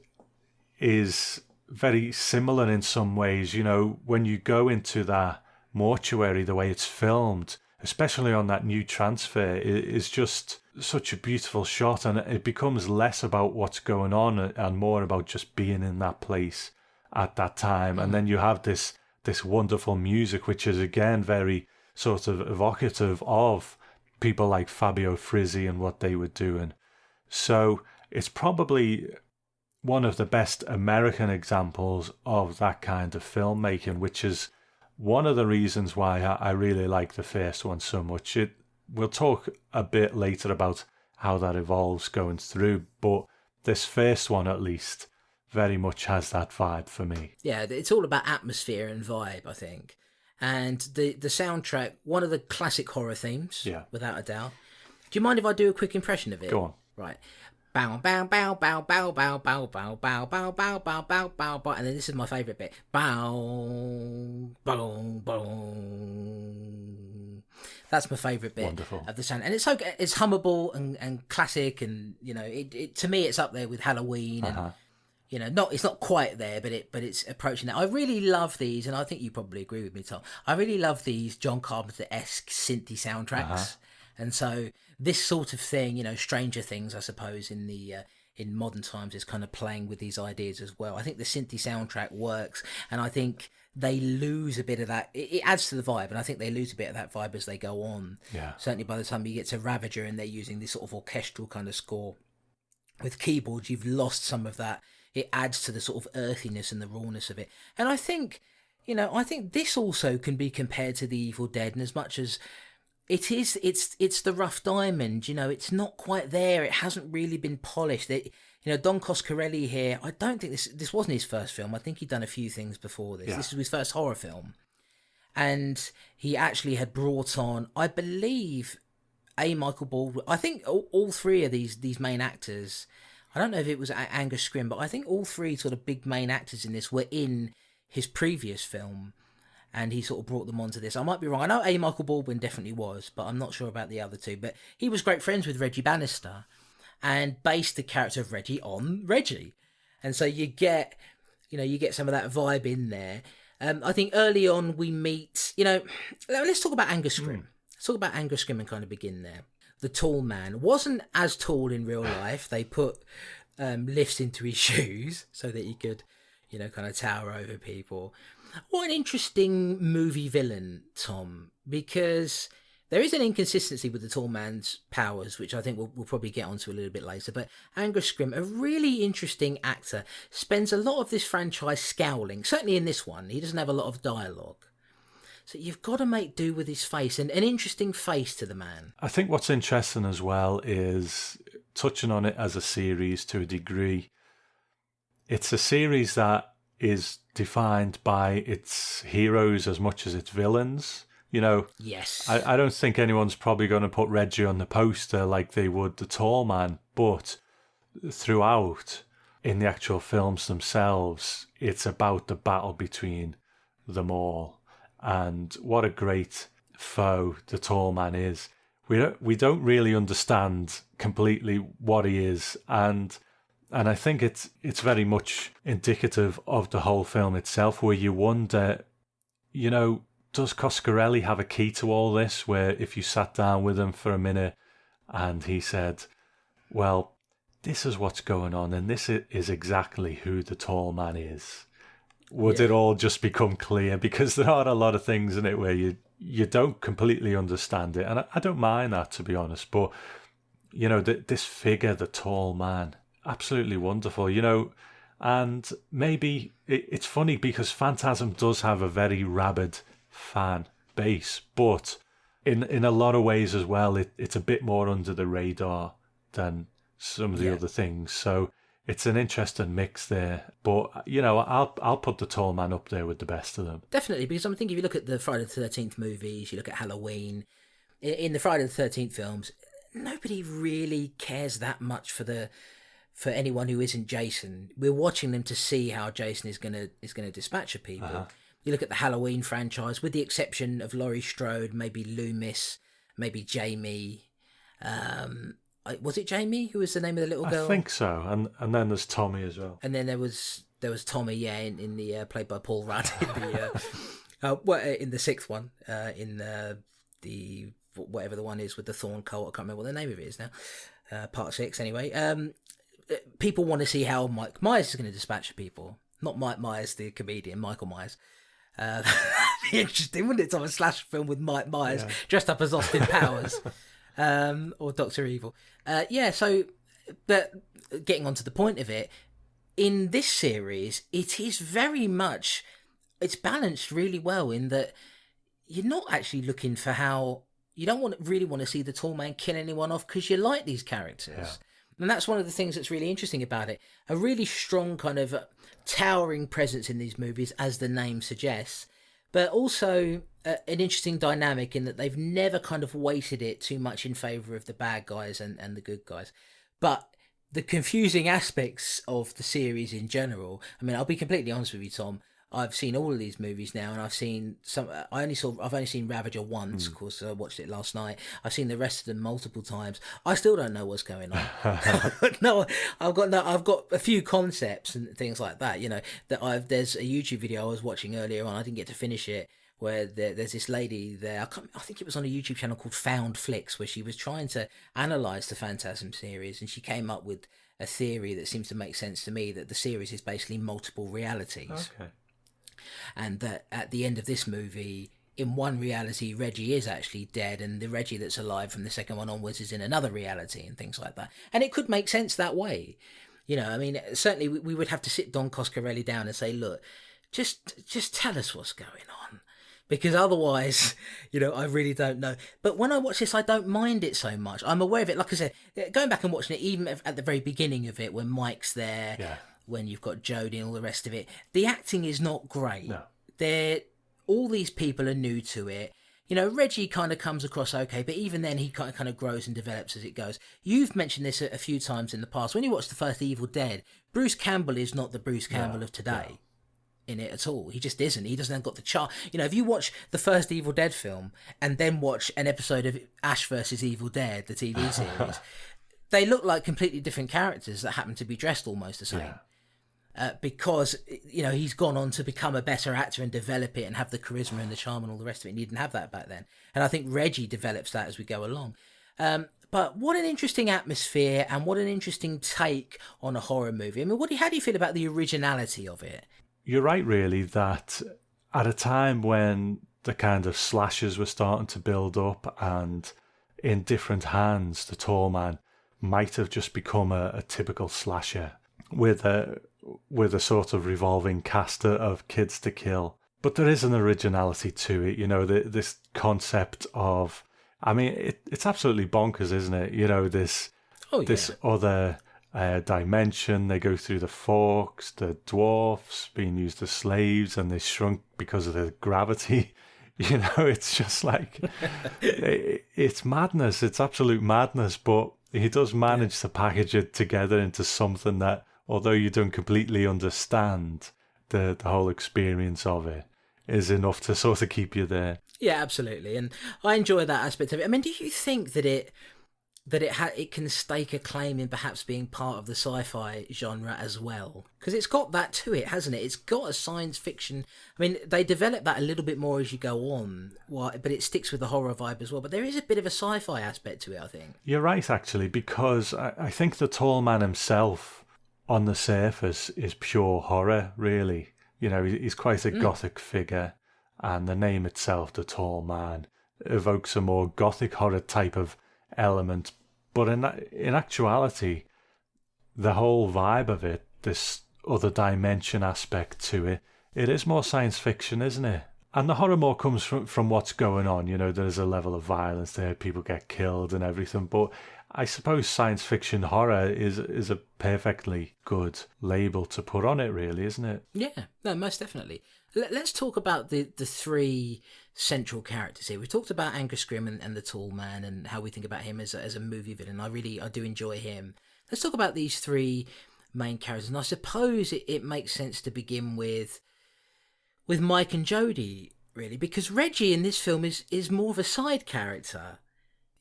is very similar in some ways. You know, when you go into that mortuary, the way it's filmed, especially on that new transfer, is just such a beautiful shot, and it becomes less about what's going on and more about just being in that place at that time. And then you have this wonderful music, which is again very sort of evocative of people like Fabio Frizzi and what they were doing. So it's probably one of the best American examples of that kind of filmmaking, which is one of the reasons why I really like the first one so much. We'll talk a bit later about how that evolves going through, but this first one at least very much has that vibe for me. Yeah, it's all about atmosphere and vibe, I think. And the soundtrack, one of the classic horror themes, without a doubt. Do you mind if I do a quick impression of it? Go on. Right. Bow, bow, bow, bow, bow, bow, bow, bow, bow, bow, bow, bow, bow, bow, bow. And then this is my favourite bit. Bow, boom, boom. That's my favourite bit. Wonderful. Of the sound. And it's hummable and classic, and, you know, it to me it's up there with Halloween and you know, it's not quite there, but it's approaching that. I really love these, and I think you probably agree with me, Tom. I really love these John Carpenter-esque synthy soundtracks, and so this sort of thing, you know, Stranger Things, I suppose, in modern times, is kind of playing with these ideas as well. I think the synthy soundtrack works, and I think they lose a bit of that. It adds to the vibe, and I think they lose a bit of that vibe as they go on. Yeah. Certainly by the time you get to Ravager, and they're using this sort of orchestral kind of score with keyboards, you've lost some of that. It adds to the sort of earthiness and the rawness of it. And I think, you know, this also can be compared to The Evil Dead, and as much as it's the rough diamond, you know, it's not quite there. It hasn't really been polished. You know, Don Coscarelli here, I don't think this wasn't his first film. I think he'd done a few things before this. Yeah. This was his first horror film. And he actually had brought on, I believe, Michael Baldwin. I think all three of these main actors, I don't know if it was Angus Scrimm, but I think all three sort of big main actors in this were in his previous film, and he sort of brought them onto this. I might be wrong. I know Michael Baldwin definitely was, but I'm not sure about the other two. But he was great friends with Reggie Bannister and based the character of Reggie on Reggie. And so you get some of that vibe in there. I think early on we meet, you know, let's talk about Angus Scrimm. Let's talk about Angus Scrimm and kind of begin there. The tall man wasn't as tall in real life. They put lifts into his shoes so that he could, you know, kind of tower over people. What an interesting movie villain, Tom, because there is an inconsistency with the tall man's powers, which I think we'll probably get onto a little bit later. But Angus Scrimm, a really interesting actor, spends a lot of this franchise scowling. Certainly in this one, he doesn't have a lot of dialogue. So you've got to make do with his face, and an interesting face to the man. I think what's interesting as well is, touching on it as a series to a degree, it's a series that is defined by its heroes as much as its villains. You know, yes. I don't think anyone's probably going to put Reggie on the poster like they would the tall man, but throughout, in the actual films themselves, it's about the battle between them all. And what a great foe the tall man is. We don't really understand completely what he is, and I think it's very much indicative of the whole film itself, where you wonder, you know, does Coscarelli have a key to all this? Where if you sat down with him for a minute and he said, well, this is what's going on, and this is exactly who the tall man is. Would it all just become clear? Because there are a lot of things in it where you don't completely understand it. And I don't mind that, to be honest. But, you know, this figure, the tall man, absolutely wonderful, you know. And maybe it's funny because Phantasm does have a very rabid fan base. But in a lot of ways as well, it's a bit more under the radar than some of the other things. So it's an interesting mix there. But, you know, I'll put the tall man up there with the best of them. Definitely, because I'm thinking if you look at the Friday the 13th movies, you look at Halloween, in the Friday the 13th films, nobody really cares that much for anyone who isn't Jason. We're watching them to see how Jason is gonna dispatch of people. Uh-huh. You look at the Halloween franchise, with the exception of Laurie Strode, maybe Loomis, maybe Jamie. Was it Jamie who was the name of the little girl? I think so. And then there's Tommy as well. And then there was Tommy, yeah, in the played by Paul Rudd in the sixth one, in the whatever the one is with the Thorn Cult. I can't remember what the name of it is now. Part 6, anyway. People want to see how Mike Myers is going to dispatch people. Not Mike Myers, the comedian, Michael Myers. That'd be interesting, wouldn't it? To have a slasher film with Mike Myers dressed up as Austin Powers. Or Dr. Evil. So, but getting on to the point of it, in this series, it is very much, it's balanced really well in that you're not actually looking for how, you don't really want to see the tall man kill anyone off because you like these characters. Yeah. And that's one of the things that's really interesting about it. A really strong kind of towering presence in these movies, as the name suggests, but also an interesting dynamic in that they've never kind of weighted it too much in favour of the bad guys and the good guys. But the confusing aspects of the series in general, I mean, I'll be completely honest with you, Tom, I've seen all of these movies now, and I've seen some. I've only seen Ravager once. Of course, I watched it last night. I've seen the rest of them multiple times. I still don't know what's going on. I've got a few concepts and things like that. You know, there's a YouTube video I was watching earlier on. I didn't get to finish it. Where there's this lady there. I think it was on a YouTube channel called Found Flicks, where she was trying to analyse the Phantasm series, and she came up with a theory that seems to make sense to me, that the series is basically multiple realities. Okay. And that at the end of this movie, in one reality, Reggie is actually dead, and the Reggie that's alive from the second one onwards is in another reality, and things like that. And it could make sense that way. You know, I mean, certainly we would have to sit Don Coscarelli down and say, look, just tell us what's going on. Because otherwise, you know, I really don't know. But when I watch this, I don't mind it so much. I'm aware of it. Like I said, going back and watching it, even at the very beginning of it, when Mike's there... Yeah. When you've got Jodie and all the rest of it, the acting is not great. No. All these people are new to it. You know, Reggie kind of comes across okay, but even then he kind of grows and develops as it goes. You've mentioned this a few times in the past. When you watch the first Evil Dead, Bruce Campbell is not the Bruce Campbell of today in it at all. He just isn't. He doesn't have got the charm. You know, if you watch the first Evil Dead film and then watch an episode of Ash vs. Evil Dead, the TV series, they look like completely different characters that happen to be dressed almost the same. Yeah. Because, you know, he's gone on to become a better actor and develop it and have the charisma and the charm and all the rest of it. And he didn't have that back then. And I think Reggie develops that as we go along. But what an interesting atmosphere and what an interesting take on a horror movie. I mean, how do you feel about the originality of it? You're right, really, that at a time when the kind of slashers were starting to build up and in different hands, the tall man might have just become a typical slasher with a sort of revolving cast of kids to kill. But there is an originality to it, you know, this concept of, I mean, it's absolutely bonkers, isn't it? You know, this other dimension, they go through the forks, the dwarfs being used as slaves, and they shrunk because of the gravity. You know, it's just like, it's madness, it's absolute madness, but he does manage to package it together into something that, although you don't completely understand the whole experience of it, is enough to sort of keep you there. Yeah, absolutely. And I enjoy that aspect of it. I mean, do you think that it can stake a claim in perhaps being part of the sci-fi genre as well? Because it's got that to it, hasn't it? It's got a science fiction... I mean, they develop that a little bit more as you go on, but it sticks with the horror vibe as well. But there is a bit of a sci-fi aspect to it, I think. You're right, actually, because I think the tall man himself, on the surface, is pure horror, really. You know, he's quite a gothic figure, and the name itself, the tall man, evokes a more gothic horror type of element. But in actuality, the whole vibe of it, this other dimension aspect to it, it is more science fiction, isn't it? And the horror more comes from what's going on. You know, there's a level of violence there, people get killed and everything. But I suppose science fiction horror is a perfectly good label to put on it, really, isn't it? Yeah, no, most definitely. Let's talk about the three central characters here. We've talked about Angus Scrimm and the Tall Man and how we think about him as a movie villain. I do enjoy him. Let's talk about these three main characters. And I suppose it makes sense to begin with Mike and Jodie, really, because Reggie in this film is more of a side character.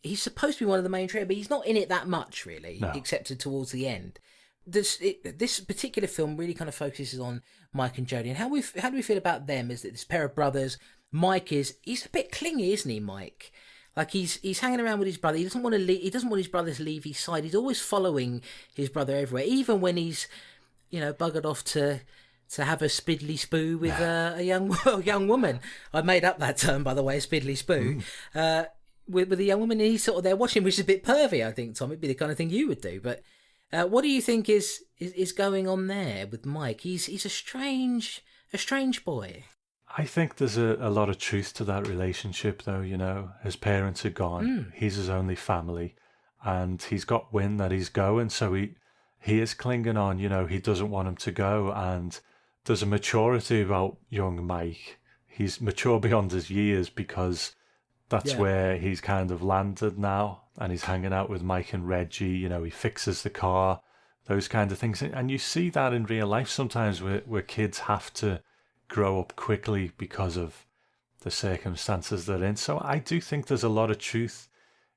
He's supposed to be one of the main trio, but he's not in it that much, really, No. except towards the end. This particular film really kind of focuses on Mike and Jodie, and how do we feel about them? Is that this pair of brothers? Mike he's a bit clingy, isn't he, Mike? Like he's hanging around with his brother. He doesn't want to leave. He doesn't want his brother to leave his side. He's always following his brother everywhere, even when he's, buggered off to have a spiddly spoo with a young woman. I made up that term, by the way, spiddly spoo. With a young woman, and he's sort of there watching, which is a bit pervy, I think, Tom. It'd be the kind of thing you would do. But what do you think is going on there with Mike? He's a strange boy. I think there's a lot of truth to that relationship, though. His parents are gone. He's his only family, and he's got wind that he's going, so he is clinging on. He doesn't want him to go, and there's a maturity about young Mike. He's mature beyond his years because that's where he's kind of landed now, and he's hanging out with Mike and Reggie. He fixes the car, those kind of things. And you see that in real life sometimes where kids have to grow up quickly because of the circumstances they're in. So I do think there's a lot of truth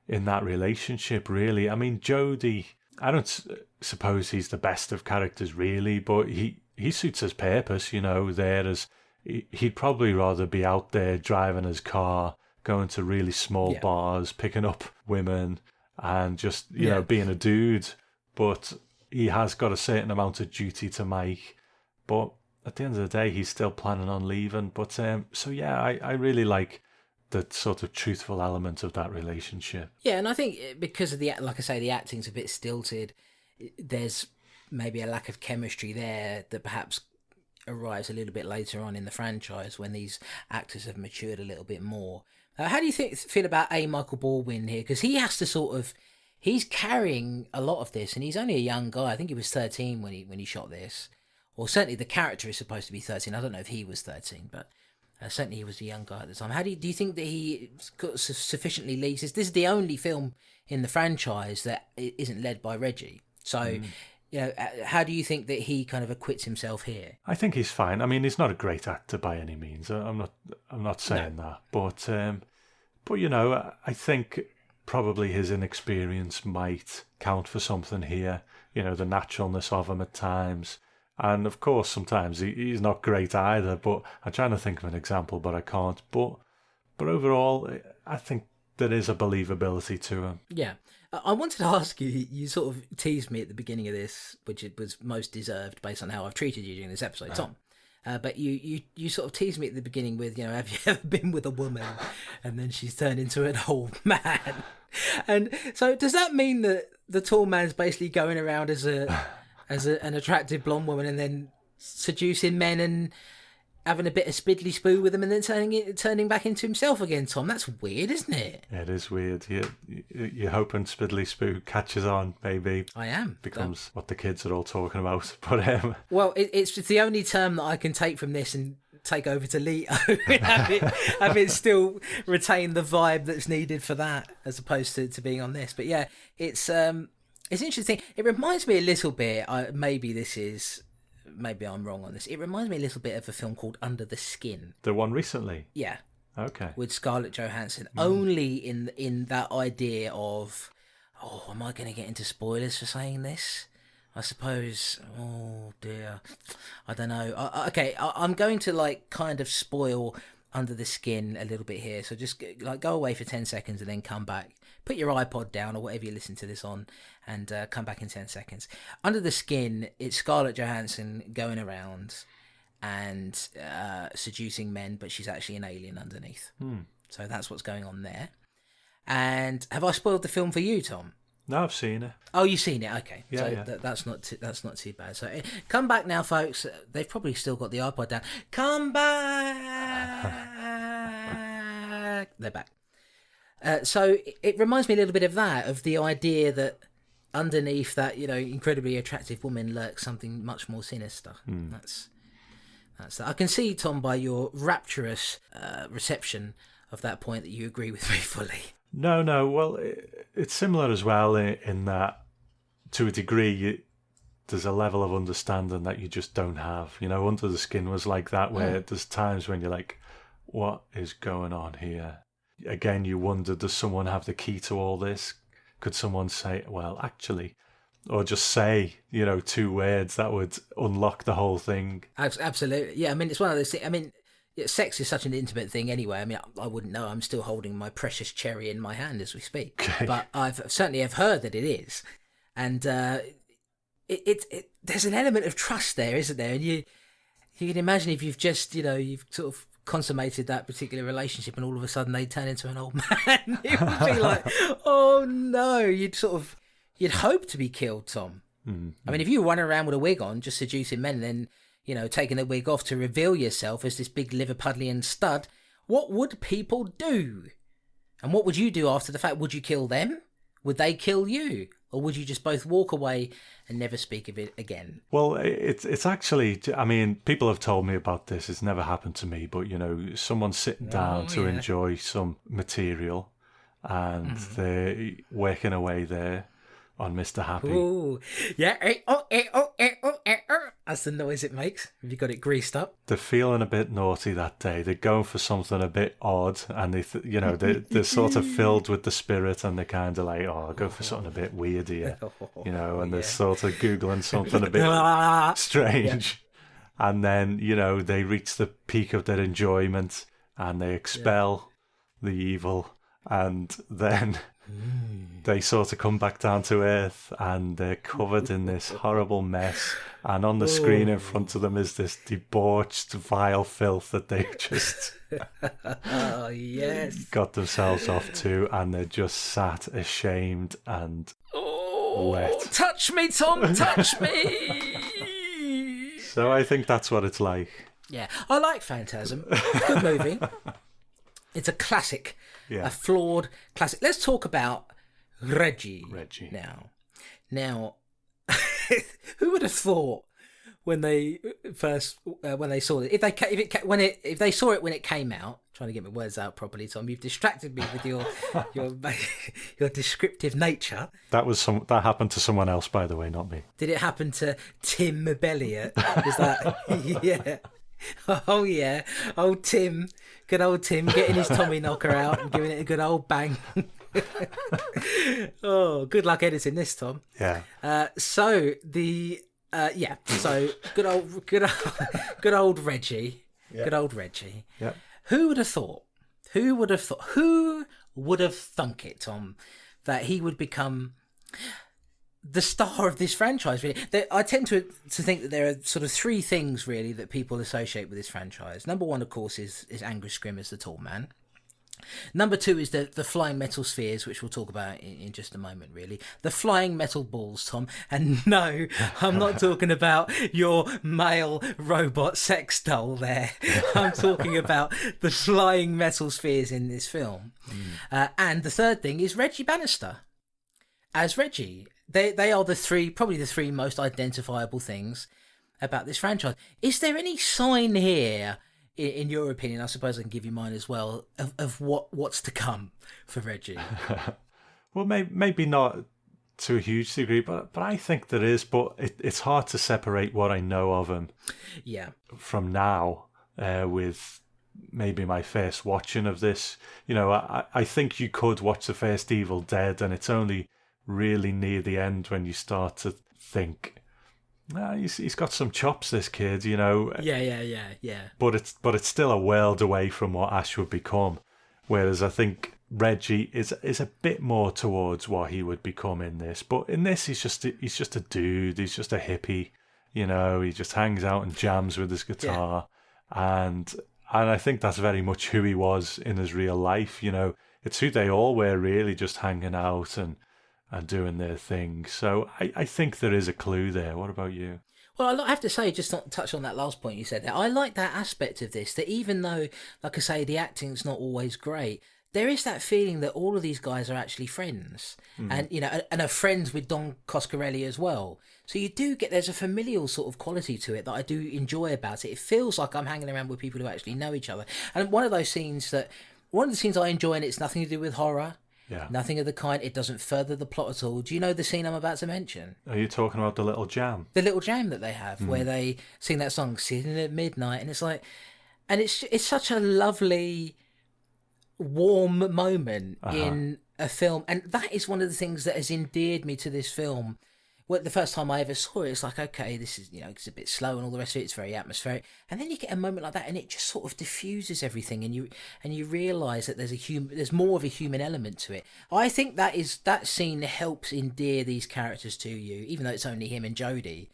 in that relationship, really. I mean, Jodie, I don't suppose he's the best of characters, really, but he suits his purpose, he'd probably rather be out there driving his car, going to really small bars, picking up women, and just, being a dude. But he has got a certain amount of duty to Mike. But at the end of the day, he's still planning on leaving. But I really like the sort of truthful element of that relationship. Yeah, and I think because of the acting's a bit stilted, there's maybe a lack of chemistry there that perhaps arrives a little bit later on in the franchise when these actors have matured a little bit more. How do you feel about Michael Baldwin here? Because he has to he's carrying a lot of this, and he's only a young guy. I think he was 13 when he shot this, or certainly the character is supposed to be 13. I don't know if he was 13, but certainly he was a young guy at the time. How do you think that he got sufficiently leads? This is the only film in the franchise that isn't led by Reggie. So, how do you think that he kind of acquits himself here? I think he's fine. I mean, he's not a great actor by any means. I'm not saying that, but I think probably his inexperience might count for something here. The naturalness of him at times. And of course, sometimes he's not great either, but I'm trying to think of an example, but I can't. But overall, I think there is a believability to him. Yeah. I wanted to ask you, you sort of teased me at the beginning of this, which it was most deserved based on how I've treated you during this episode, Tom. But you sort of teased me at the beginning with, have you ever been with a woman and then she's turned into an old man? And so does that mean that the tall man's basically going around as an attractive blonde woman and then seducing men and having a bit of spiddly spoo with them and then turning back into himself again, Tom? That's weird, isn't it? It is weird. You're hoping spiddly spoo catches on, maybe. I am. Becomes what the kids are all talking about. But well, it's the only term that I can take from this and take over to Leto and have it still retain the vibe that's needed for that, as opposed to being on this. But yeah, it's interesting. It reminds me a little bit. Maybe I'm wrong on this. It reminds me a little bit of a film called Under the Skin. The one recently? Yeah. Okay. With Scarlett Johansson. Only in that idea of, am I going to get into spoilers for saying this? I suppose, oh dear. I don't know. I'm going to kind of spoil Under the Skin a little bit here. So just go away for 10 seconds and then come back. Put your iPod down or whatever you listen to this on and come back in 10 seconds. Under the Skin, it's Scarlett Johansson going around and seducing men, but she's actually an alien underneath. So that's what's going on there. And have I spoiled the film for you, Tom? No, I've seen it. Oh, you've seen it? Okay. Yeah, so yeah. That's not too bad. So come back now, folks. They've probably still got the iPod down. Come back. They're back. So it reminds me a little bit of that, of the idea that underneath that, incredibly attractive woman lurks something much more sinister. That's that. I can see, Tom, by your rapturous reception of that point, that you agree with me fully. No. Well, it's similar as well in that, to a degree, there's a level of understanding that you just don't have. Under the Skin was like that, where there's times when you're like, what is going on here? Again, you wonder, does someone have the key to all this? Could someone say, well, actually, or just say, 2 words that would unlock the whole thing? Absolutely. Yeah, I mean, it's one of those things. I mean, sex is such an intimate thing anyway. I mean, I wouldn't know. I'm still holding my precious cherry in my hand as we speak. Okay. But I've certainly have heard that it is. And there's an element of trust there, isn't there? And you can imagine if you've just, you've sort of consummated that particular relationship and all of a sudden they turn into an old man. It would be like, oh no, you'd hope to be killed, Tom. I mean, if you run around with a wig on just seducing men and then, taking the wig off to reveal yourself as this big Liverpudlian stud, what would people do? And what would you do after the fact? Would you kill them? Would they kill you? Or would you just both walk away and never speak of it again? Well, it's actually, I mean, people have told me about this. It's never happened to me, but, someone's sitting down to enjoy some material and they're working away there on Mr. Happy. Ooh, yeah. That's the noise it makes. Have you got it greased up? They're feeling a bit naughty that day. They're going for something a bit odd, and they're sort of filled with the spirit, and they're kind of like, oh, I'll go for something a bit weird here, and they're sort of Googling something a bit strange. Yeah. And then, they reach the peak of their enjoyment, and they expel the evil, and then they sort of come back down to earth, and they're covered in this horrible mess, and on the screen in front of them is this debauched, vile filth that they've just got themselves off to, and they're just sat ashamed and wet. Touch me, Tom, touch me! So I think that's what it's like. Yeah, I like Phantasm. Good movie. It's a classic. Yeah. A flawed classic. Let's talk about Reggie now. Now, who would have thought when they saw it? If they saw it when it came out, trying to get my words out properly, Tom. You've distracted me with your descriptive nature. That happened to someone else, by the way, not me. Did it happen to Tim Belliot? Is that yeah? Oh yeah, old Tim, good old Tim, getting his Tommy knocker out and giving it a good old bang. Oh, good luck editing this, Tom. Yeah. So good old Reggie, yeah. Good old Reggie. Yeah. Who would have thought? Who would have thunk it, Tom, that he would become the star of this franchise? Really, I tend to think that there are sort of 3 things really that people associate with this franchise. Number 1, of course, is Angus Scrimm as the tall man. Number 2 is the flying metal spheres, which we'll talk about in just a moment, really. The flying metal balls, Tom. And no, I'm not talking about your male robot sex doll there. I'm talking about the flying metal spheres in this film. And the third thing is Reggie Bannister as Reggie. They are probably the 3 most identifiable things about this franchise. Is there any sign here, in your opinion, I suppose I can give you mine as well, of what's to come for Reggie? Well, maybe not to a huge degree, but I think there is. But it's hard to separate what I know of him from now with maybe my first watching of this. I think you could watch the first Evil Dead, and it's only really near the end when you start to think, he's got some chops, this kid, Yeah. But it's still a world away from what Ash would become. Whereas I think Reggie is a bit more towards what he would become in this. But in this, he's just a dude. He's just a hippie. He just hangs out and jams with his guitar, and I think that's very much who he was in his real life. It's who they all were, really, just hanging out and doing their thing. So I think there is a clue there. What about you? Well, I have to say, just not touch on that last point you said there, I like that aspect of this, that even though, like I say, the acting's not always great, there is that feeling that all of these guys are actually friends, and and are friends with Don Coscarelli as well. So you do get, there's a familial sort of quality to it that I do enjoy about it. It feels like I'm hanging around with people who actually know each other. And one of the scenes I enjoy, and it's nothing to do with horror. Yeah. Nothing of the kind. It doesn't further the plot at all. Do you know the scene I'm about to mention? Are you talking about the little jam? The little jam that they have, where they sing that song, Sitting at Midnight, and it's like, and it's such a lovely, warm moment in a film, and that is one of the things that has endeared me to this film. Well, the first time I ever saw it, it's like, okay, this is, it's a bit slow and all the rest of it. It's very atmospheric, and then you get a moment like that, and it just sort of diffuses everything, and you realise that there's more of a human element to it. I think that scene helps endear these characters to you, even though it's only him and Jodie.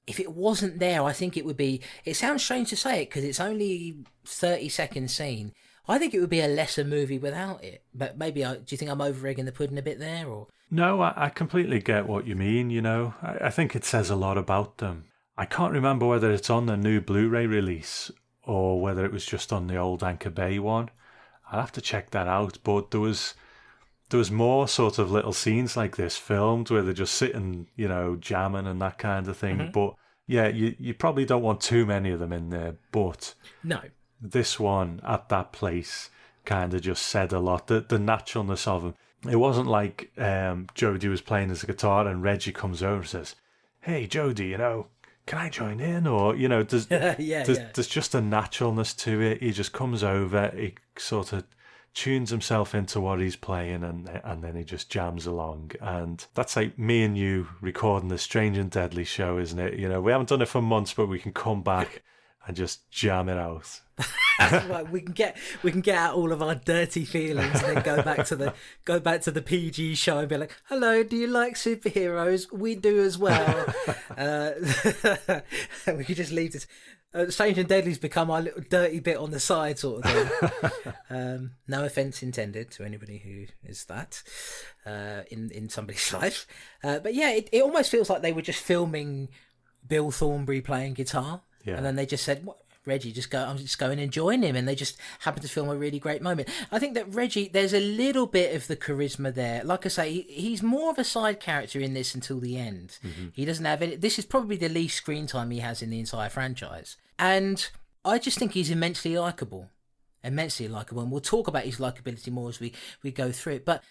If it wasn't there, I think it would be. It sounds strange to say it because it's only 30-second scene. I think it would be a lesser movie without it. But maybe, do you think I'm over-egging the pudding a bit there, or? No, I completely get what you mean, I think it says a lot about them. I can't remember whether it's on the new Blu-ray release or whether it was just on the old Anchor Bay one. I'll have to check that out, but there was more sort of little scenes like this filmed where they're just sitting, jamming and that kind of thing. But yeah, you probably don't want too many of them in there, but No. This one at that place kind of just said a lot. The naturalness of him. It wasn't like Jodie was playing his guitar and Reggie comes over and says, "Hey Jodie, can I join in?" Or there's just a naturalness to it. He just comes over, he sort of tunes himself into what he's playing, and then he just jams along. And that's like me and you recording the Strange and Deadly show, isn't it? We haven't done it for months, but we can come back and just jam it out. Right, we can get out all of our dirty feelings and then go back to the PG show and be like, "Hello, do you like superheroes? We do as well." We could just leave this. Strange and Deadly's become our little dirty bit on the side, sort of thing. No offence intended to anybody who is that in somebody's life, but yeah, it almost feels like they were just filming Bill Thornbury playing guitar. Yeah. And then they just said, "Reggie, I'm just going and join him," and they just happened to film a really great moment. I think that Reggie, there's a little bit of the charisma there. Like I say, he's more of a side character in this until the end. He doesn't have any. This is probably the least screen time he has in the entire franchise, and I just think he's immensely likable, and we'll talk about his likability more as we go through it. But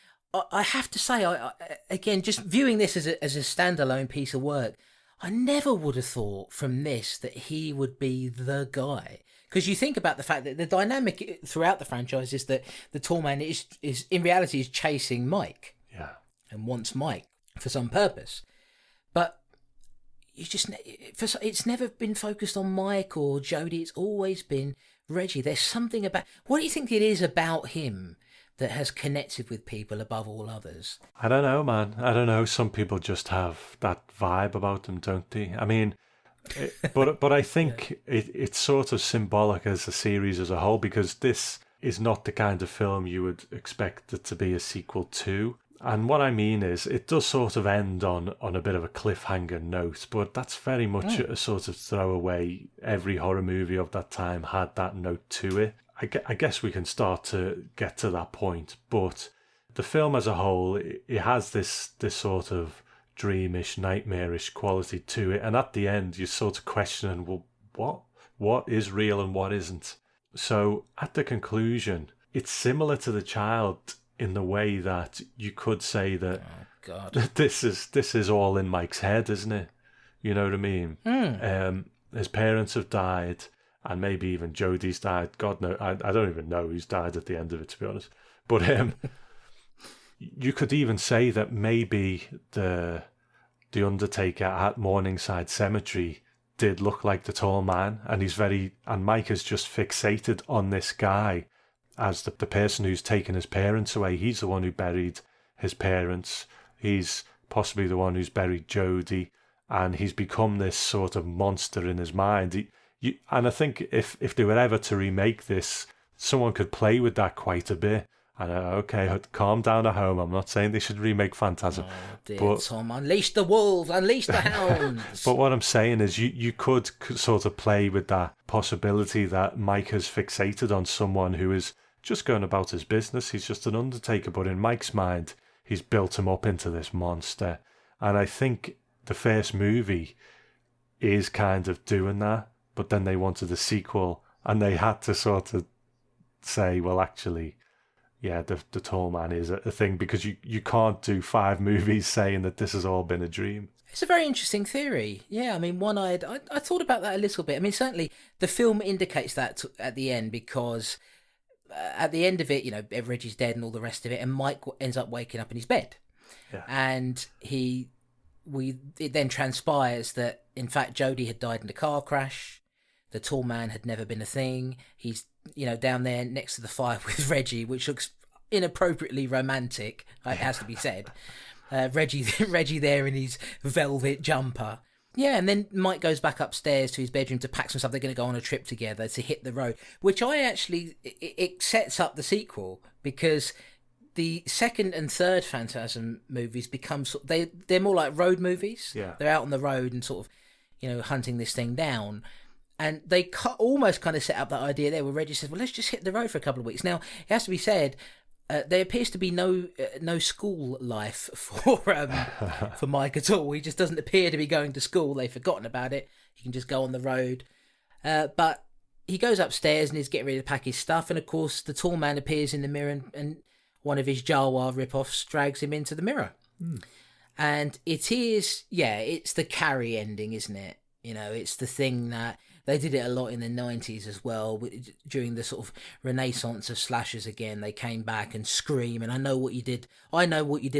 I have to say, I again, just viewing this as a standalone piece of work, I never would have thought from this that he would be the guy. Because you think about the fact that the dynamic throughout the franchise is that the tall man is in reality is chasing Mike. Yeah. And wants Mike for some purpose. But it's never been focused on Mike or Jodie. It's always been Reggie. There's something about... What do you think it is about him that has connected with people above all others? I don't know, man. I don't know. Some people just have that vibe about them, don't they? I mean, but I think it's sort of symbolic as a series as a whole, because this is not the kind of film you would expect it to be a sequel to. And what I mean is, it does sort of end on a bit of a cliffhanger note, but that's very much a sort of throwaway. Every horror movie of that time had that note to it. I guess we can start to get to that point, but the film as a whole, it has this sort of dreamish, nightmarish quality to it, and at the end you're sort of questioning, well, what is real and what isn't? So at the conclusion, it's similar to The Child in the way that you could say that this is all in Mike's head, isn't it? You know what I mean? His parents have died. And maybe even Jodie's died. God knows, I don't even know who's died at the end of it, to be honest. But you could even say that maybe the Undertaker at Morningside Cemetery did look like the tall man, and Mike is just fixated on this guy as the person who's taken his parents away. He's the one who buried his parents. He's possibly the one who's buried Jodie, and he's become this sort of monster in his mind. And I think if they were ever to remake this, someone could play with that quite a bit. And okay, calm down at home. I'm not saying they should remake Phantasm. Oh, dear Tom, unleash the wolves, unleash the hounds. But what I'm saying is you could sort of play with that possibility that Mike has fixated on someone who is just going about his business. He's just an undertaker. But in Mike's mind, he's built him up into this monster. And I think the first movie is kind of doing that. But then they wanted a sequel, and they had to sort of say, well, actually, yeah, the tall man is a thing, because you can't do 5 movies saying that this has all been a dream. It's a very interesting theory. Yeah, I mean, I thought about that a little bit. I mean, certainly the film indicates that at the end, because at the end of it, Reggie's dead and all the rest of it, and Mike ends up waking up in his bed. Yeah. And it then transpires that, in fact, Jodie had died in a car crash. The tall man had never been a thing. He's, down there next to the fire with Reggie, which looks inappropriately romantic, it has to be said. Reggie there in his velvet jumper. Yeah, and then Mike goes back upstairs to his bedroom to pack some stuff. They're going to go on a trip together to hit the road, which it sets up the sequel, because the second and third Phantasm movies become they're more like road movies. Yeah. They're out on the road and sort of, hunting this thing down. And they almost kind of set up that idea there where Reggie says, well, let's just hit the road for a couple of weeks. Now, it has to be said, there appears to be no school life for Mike at all. He just doesn't appear to be going to school. They've forgotten about it. He can just go on the road. But he goes upstairs and he's getting ready to pack his stuff. And, of course, the tall man appears in the mirror and one of his Jawa rip-offs drags him into the mirror. Mm. And it's the Carrie ending, isn't it? It's the thing that... They did it a lot in the 90s as well. During the sort of renaissance of slashers again, they came back and Scream. And I know what you did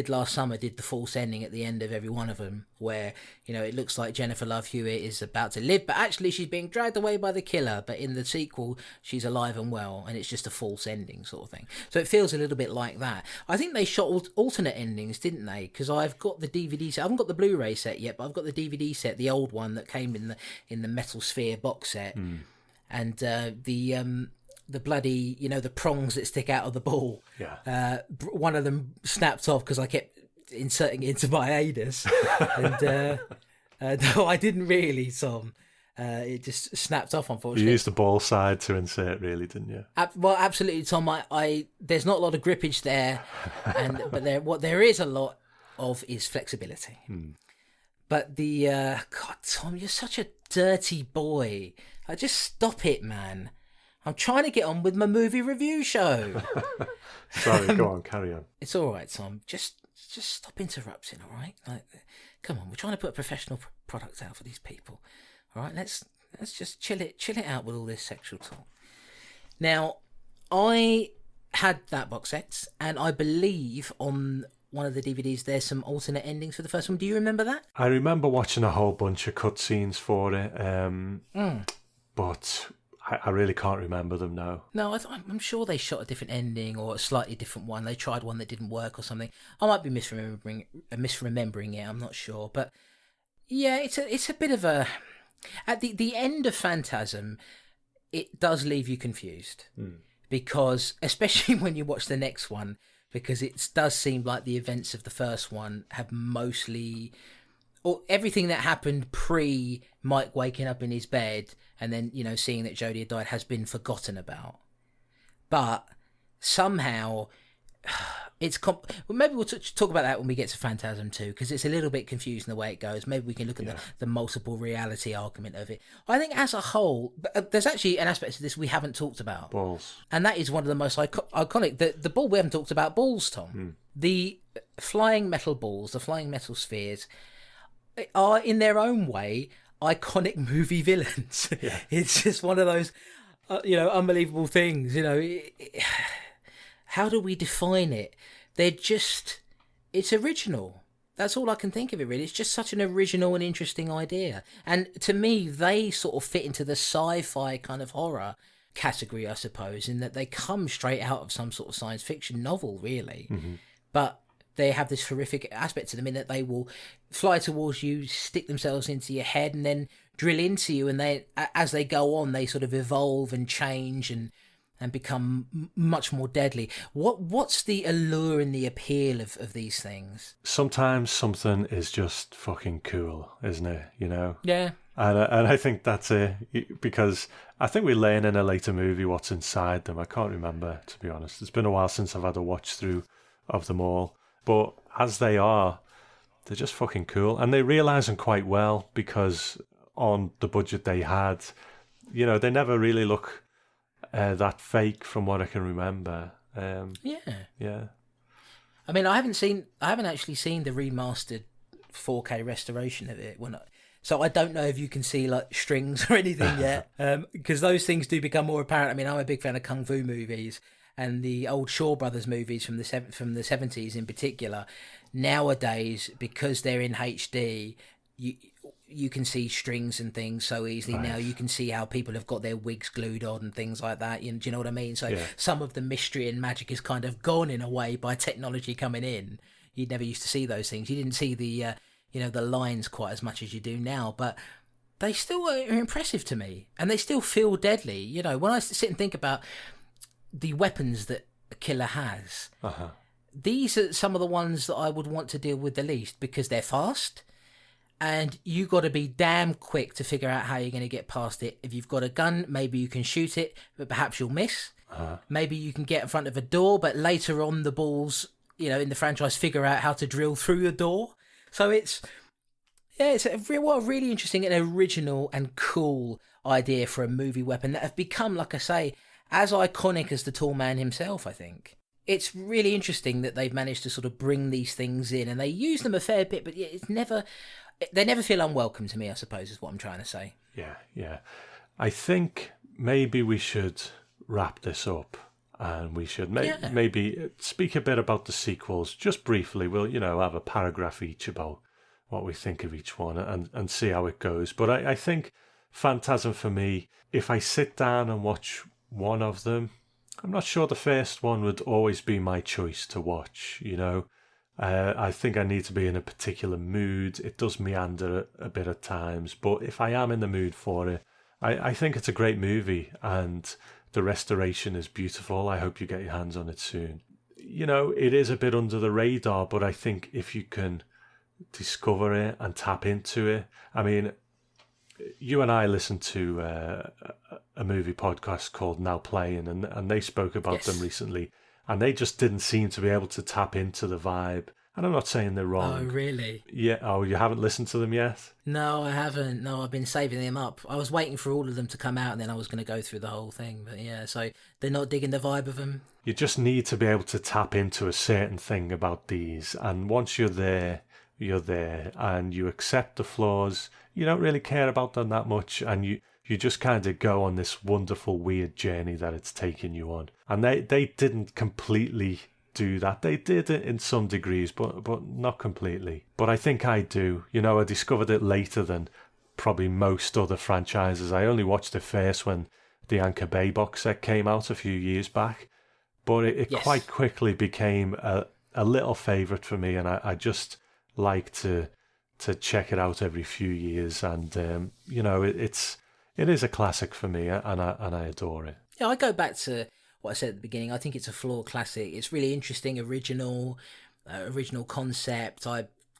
last summer, did the false ending at the end of every one of them, where, it looks like Jennifer Love Hewitt is about to live, but actually she's being dragged away by the killer. But in the sequel, she's alive and well, and it's just a false ending sort of thing. So it feels a little bit like that. I think they shot alternate endings, didn't they? Because I've got the DVD set. I haven't got the Blu-ray set yet, but I've got the DVD set, the old one that came in the Metal Sphere box set. Mm. And the bloody, the prongs that stick out of the ball. Yeah. One of them snapped off because I kept inserting it into my anus. And no, I didn't really, Tom. It just snapped off, unfortunately. You used the ball side to insert, really, didn't you? Well, absolutely, Tom. There's not a lot of grippage there, but what there is a lot of is flexibility. Hmm. But God, Tom, you're such a dirty boy. Just stop it, man. I'm trying to get on with my movie review show. Sorry, go on, carry on. It's all right, Tom. Just stop interrupting, all right? Come on, we're trying to put a professional product out for these people. All right, let's just chill it out with all this sexual talk. Now, I had that box set, and I believe on one of the DVDs there's some alternate endings for the first one. Do you remember that? I remember watching a whole bunch of cutscenes for it, but I really can't remember them now. No, I'm sure they shot a different ending or a slightly different one. They tried one that didn't work or something. I might be misremembering it. I'm not sure, but yeah, it's a bit of a... At the end of Phantasm, it does leave you confused because, especially when you watch the next one, because it does seem like the events of the first one have mostly, or everything that happened pre Mike waking up in his bed and then seeing that Jodie had died has been forgotten about. But somehow maybe we'll talk about that when we get to Phantasm 2, because it's a little bit confusing the way it goes. Maybe we can look at the multiple reality argument of it. I think as a whole, there's actually an aspect of this we haven't talked about. Balls. And that is one of the most iconic. The ball we haven't talked about, balls, Tom. The flying metal balls, the flying metal spheres, are in their own way iconic movie villains. Yeah. It's just one of those, unbelievable things, How do we define it? It's original. That's all I can think of it, really. It's just such an original and interesting idea. And to me, they sort of fit into the sci-fi kind of horror category, I suppose, in that they come straight out of some sort of science fiction novel, really. Mm-hmm. But they have this horrific aspect to them in that they will fly towards you, stick themselves into your head, and then drill into you. And as they go on, they sort of evolve and change and become much more deadly. What's the allure and the appeal of these things? Sometimes something is just fucking cool, isn't it? Yeah. And I think that's it, because I think we learn in a later movie what's inside them. I can't remember, to be honest. It's been a while since I've had a watch through of them all. But as they are, they're just fucking cool. And they realise them quite well, because on the budget they had, you know, they never really look that fake from what I can remember. Yeah. I mean, I haven't actually seen the remastered 4K restoration of it. So I don't know if you can see like strings or anything yet, because those things do become more apparent. I mean, I'm a big fan of kung fu movies, and the old Shaw Brothers movies from the 70s in particular. Nowadays, because they're in HD, you can see strings and things so easily. Right. Now you can see how people have got their wigs glued on and things like that. Do you know what I mean? So some of the mystery and magic is kind of gone in a way by technology coming in. You never used to see those things. You didn't see the the lines quite as much as you do now, but they still are impressive to me, and they still feel deadly. You know, when I sit and think about the weapons that a killer has, these are some of the ones that I would want to deal with the least, because they're fast, and you got to be damn quick to figure out how you're going to get past it. If you've got a gun, maybe you can shoot it, but perhaps you'll miss. Maybe you can get in front of a door, but later on the balls, in the franchise, figure out how to drill through the door. So it's a really interesting and original and cool idea for a movie weapon that have become, like I say, as iconic as the Tall Man himself, I think. It's really interesting that they've managed to sort of bring these things in, and they use them a fair bit, but they never feel unwelcome to me, I suppose, is what I'm trying to say. Yeah. I think maybe we should wrap this up, and we should maybe speak a bit about the sequels, just briefly. We'll, have a paragraph each about what we think of each one and see how it goes. But I think Phantasm, for me, if I sit down and watch one of them, I'm not sure the first one would always be my choice to watch, I think I need to be in a particular mood. It does meander a bit at times, but if I am in the mood for it, I think it's a great movie, and the restoration is beautiful. I hope you get your hands on it soon. It is a bit under the radar, but I think if you can discover it and tap into it. I mean, you and I listened to a movie podcast called Now Playing, and they spoke about them recently, and they just didn't seem to be able to tap into the vibe. And I'm not saying they're wrong. Oh, really? Yeah. Oh, you haven't listened to them yet? No, I haven't. No, I've been saving them up. I was waiting for all of them to come out, and then I was going to go through the whole thing. But yeah, so they're not digging the vibe of them. You just need to be able to tap into a certain thing about these. And once you're there, and you accept the flaws. You don't really care about them that much, and you just kind of go on this wonderful, weird journey that it's taking you on. And they didn't completely do that. They did it in some degrees, but not completely. But I think I do. I discovered it later than probably most other franchises. I only watched it first when the Anchor Bay box set came out a few years back. But it quite quickly became a little favourite for me, and I just like to check it out every few years. And, it is a classic for me, and I adore it. Yeah, I go back to what I said at the beginning. I think it's a flawed classic. It's really interesting, original concept.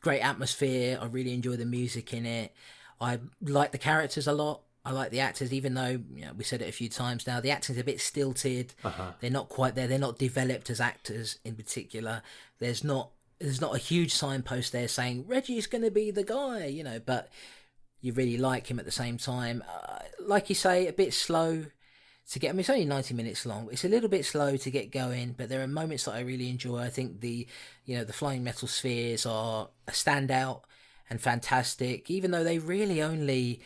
Great atmosphere. I really enjoy the music in it. I like the characters a lot. I like the actors, even though we said it a few times now. The acting's a bit stilted. They're not quite there. They're not developed as actors in particular. There's not a huge signpost there saying Reggie's going to be the guy, but you really like him at the same time. Like you say, a bit slow to get. I mean, it's only 90 minutes long. It's a little bit slow to get going, but there are moments that I really enjoy. I think the flying metal spheres are a standout and fantastic, even though they really only,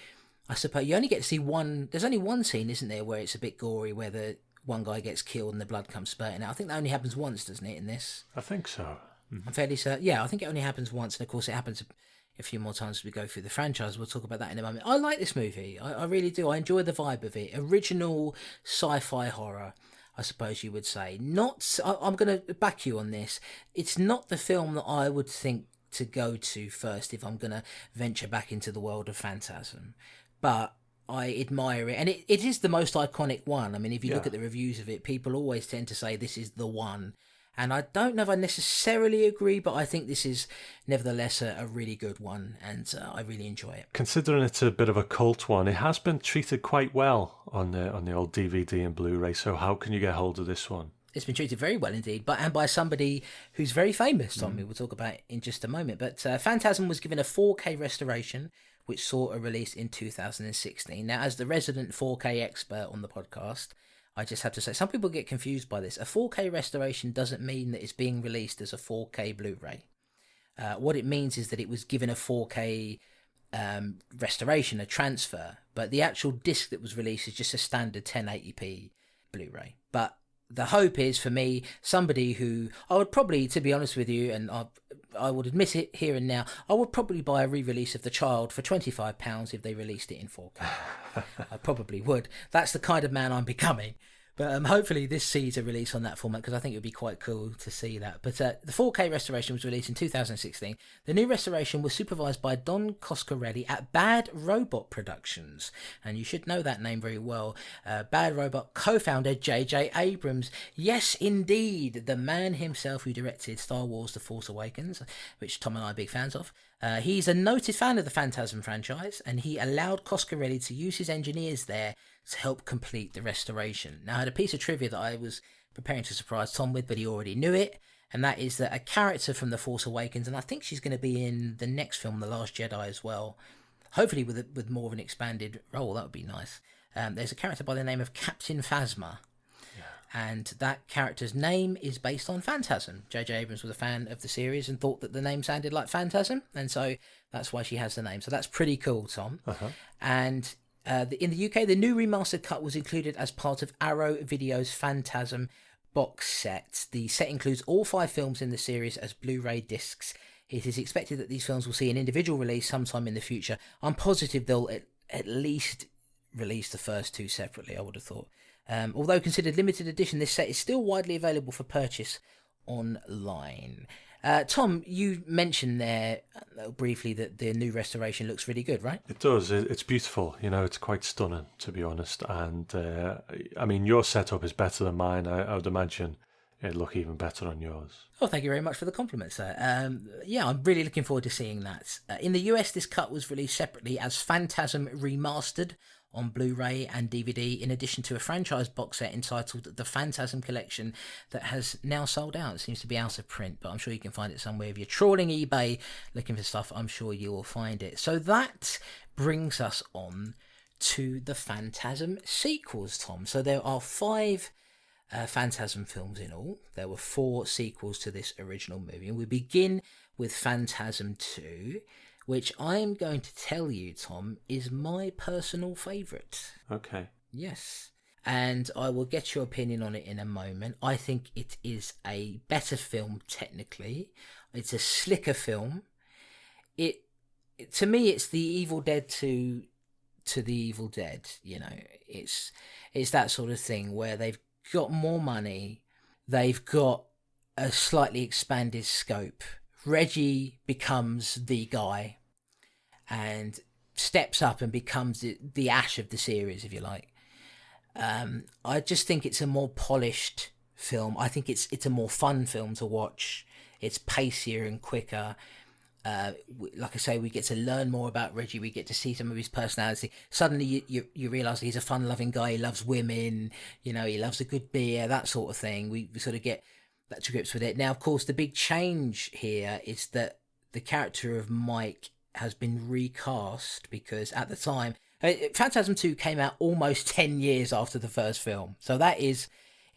I suppose, you only get to see one. There's only one scene, isn't there, where it's a bit gory, where the one guy gets killed and the blood comes spurting out. I think that only happens once, doesn't it, in this? I think so. I'm fairly certain. Yeah, I think it only happens once, and of course it happens a few more times as we go through the franchise. We'll talk about that in a moment. I like this movie. I really do. I enjoy the vibe of it. Original sci-fi horror, I suppose you would say. I'm going to back you on this. It's not the film that I would think to go to first if I'm going to venture back into the world of Phantasm. But I admire it. And it is the most iconic one. I mean, if you look at the reviews of it, people always tend to say this is the one. And I don't know if I necessarily agree, but I think this is nevertheless a really good one, and I really enjoy it. Considering it's a bit of a cult one, it has been treated quite well on the old DVD and Blu-ray. So how can you get hold of this one? It's been treated very well indeed, and by somebody who's very famous, Tommy. We'll talk about in just a moment. But Phantasm was given a 4K restoration, which saw a release in 2016. Now, as the resident 4K expert on the podcast, I just have to say, some people get confused by this. A 4K restoration doesn't mean that it's being released as a 4K Blu-ray. What it means is that it was given a 4K restoration, a transfer, but the actual disc that was released is just a standard 1080p Blu-ray. But the hope is, for me, somebody who I would probably, to be honest with you, and I would admit it here and now, I would probably buy a re-release of The Child for £25 if they released it in 4K. I probably would. That's the kind of man I'm becoming. But hopefully this sees a release on that format, because I think it would be quite cool to see that. But the 4K restoration was released in 2016. The new restoration was supervised by Don Coscarelli at Bad Robot Productions. And you should know that name very well. Bad Robot co-founder J.J. Abrams. Yes, indeed. The man himself who directed Star Wars The Force Awakens, which Tom and I are big fans of. He's a noted fan of the Phantasm franchise, and he allowed Coscarelli to use his engineers there to help complete the restoration. Now, I had a piece of trivia that I was preparing to surprise Tom with, but he already knew it, and that is that a character from The Force Awakens, and I think she's going to be in the next film, The Last Jedi, as well, hopefully with more of an expanded role. That would be nice. There's a character by the name of Captain Phasma, and that character's name is based on Phantasm. J.J. Abrams was a fan of the series and thought that the name sounded like Phantasm, and so that's why she has the name. So that's pretty cool, Tom. And in the UK, the new remastered cut was included as part of Arrow Video's Phantasm box set. The set includes all 5 films in the series as Blu-ray discs. It is expected that these films will see an individual release sometime in the future. I'm positive they'll at least release the first 2 separately, I would have thought. Although considered limited edition, this set is still widely available for purchase online. Tom, you mentioned there briefly that the new restoration looks really good, right? It does. It's beautiful. You know, it's quite stunning, to be honest. And I mean, your setup is better than mine. I would imagine it'd look even better on yours. Oh, thank you very much for the compliment, sir. Yeah, I'm really looking forward to seeing that. In the US, this cut was released separately as Phantasm Remastered on Blu-ray and DVD, in addition to a franchise box set entitled The Phantasm Collection that has now sold out. It seems to be out of print, but I'm sure you can find it somewhere. If you're trawling eBay looking for stuff, I'm sure you will find it. So that brings us on to the Phantasm sequels, Tom. So there are 5 Phantasm films in all. There were 4 sequels to this original movie, and we begin with Phantasm 2, which I'm going to tell you, Tom, is my personal favourite. Okay. Yes. And I will get your opinion on it in a moment. I think it is a better film technically. It's a slicker film. To me, it's the Evil Dead to the Evil Dead. You know, it's that sort of thing where they've got more money. They've got a slightly expanded scope. Reggie becomes the guy and steps up and becomes the Ash of the series, if you like. I just think it's a more polished film. I think it's a more fun film to watch. It's pacier and quicker. Like I say, we get to learn more about Reggie. We get to see some of his personality. Suddenly you realise he's a fun-loving guy. He loves women. You know, he loves a good beer, that sort of thing. We sort of get that to grips with it. Now, of course, the big change here is that the character of Mike has been recast, because at the time, Phantasm 2 came out almost 10 years after the first film. So that is,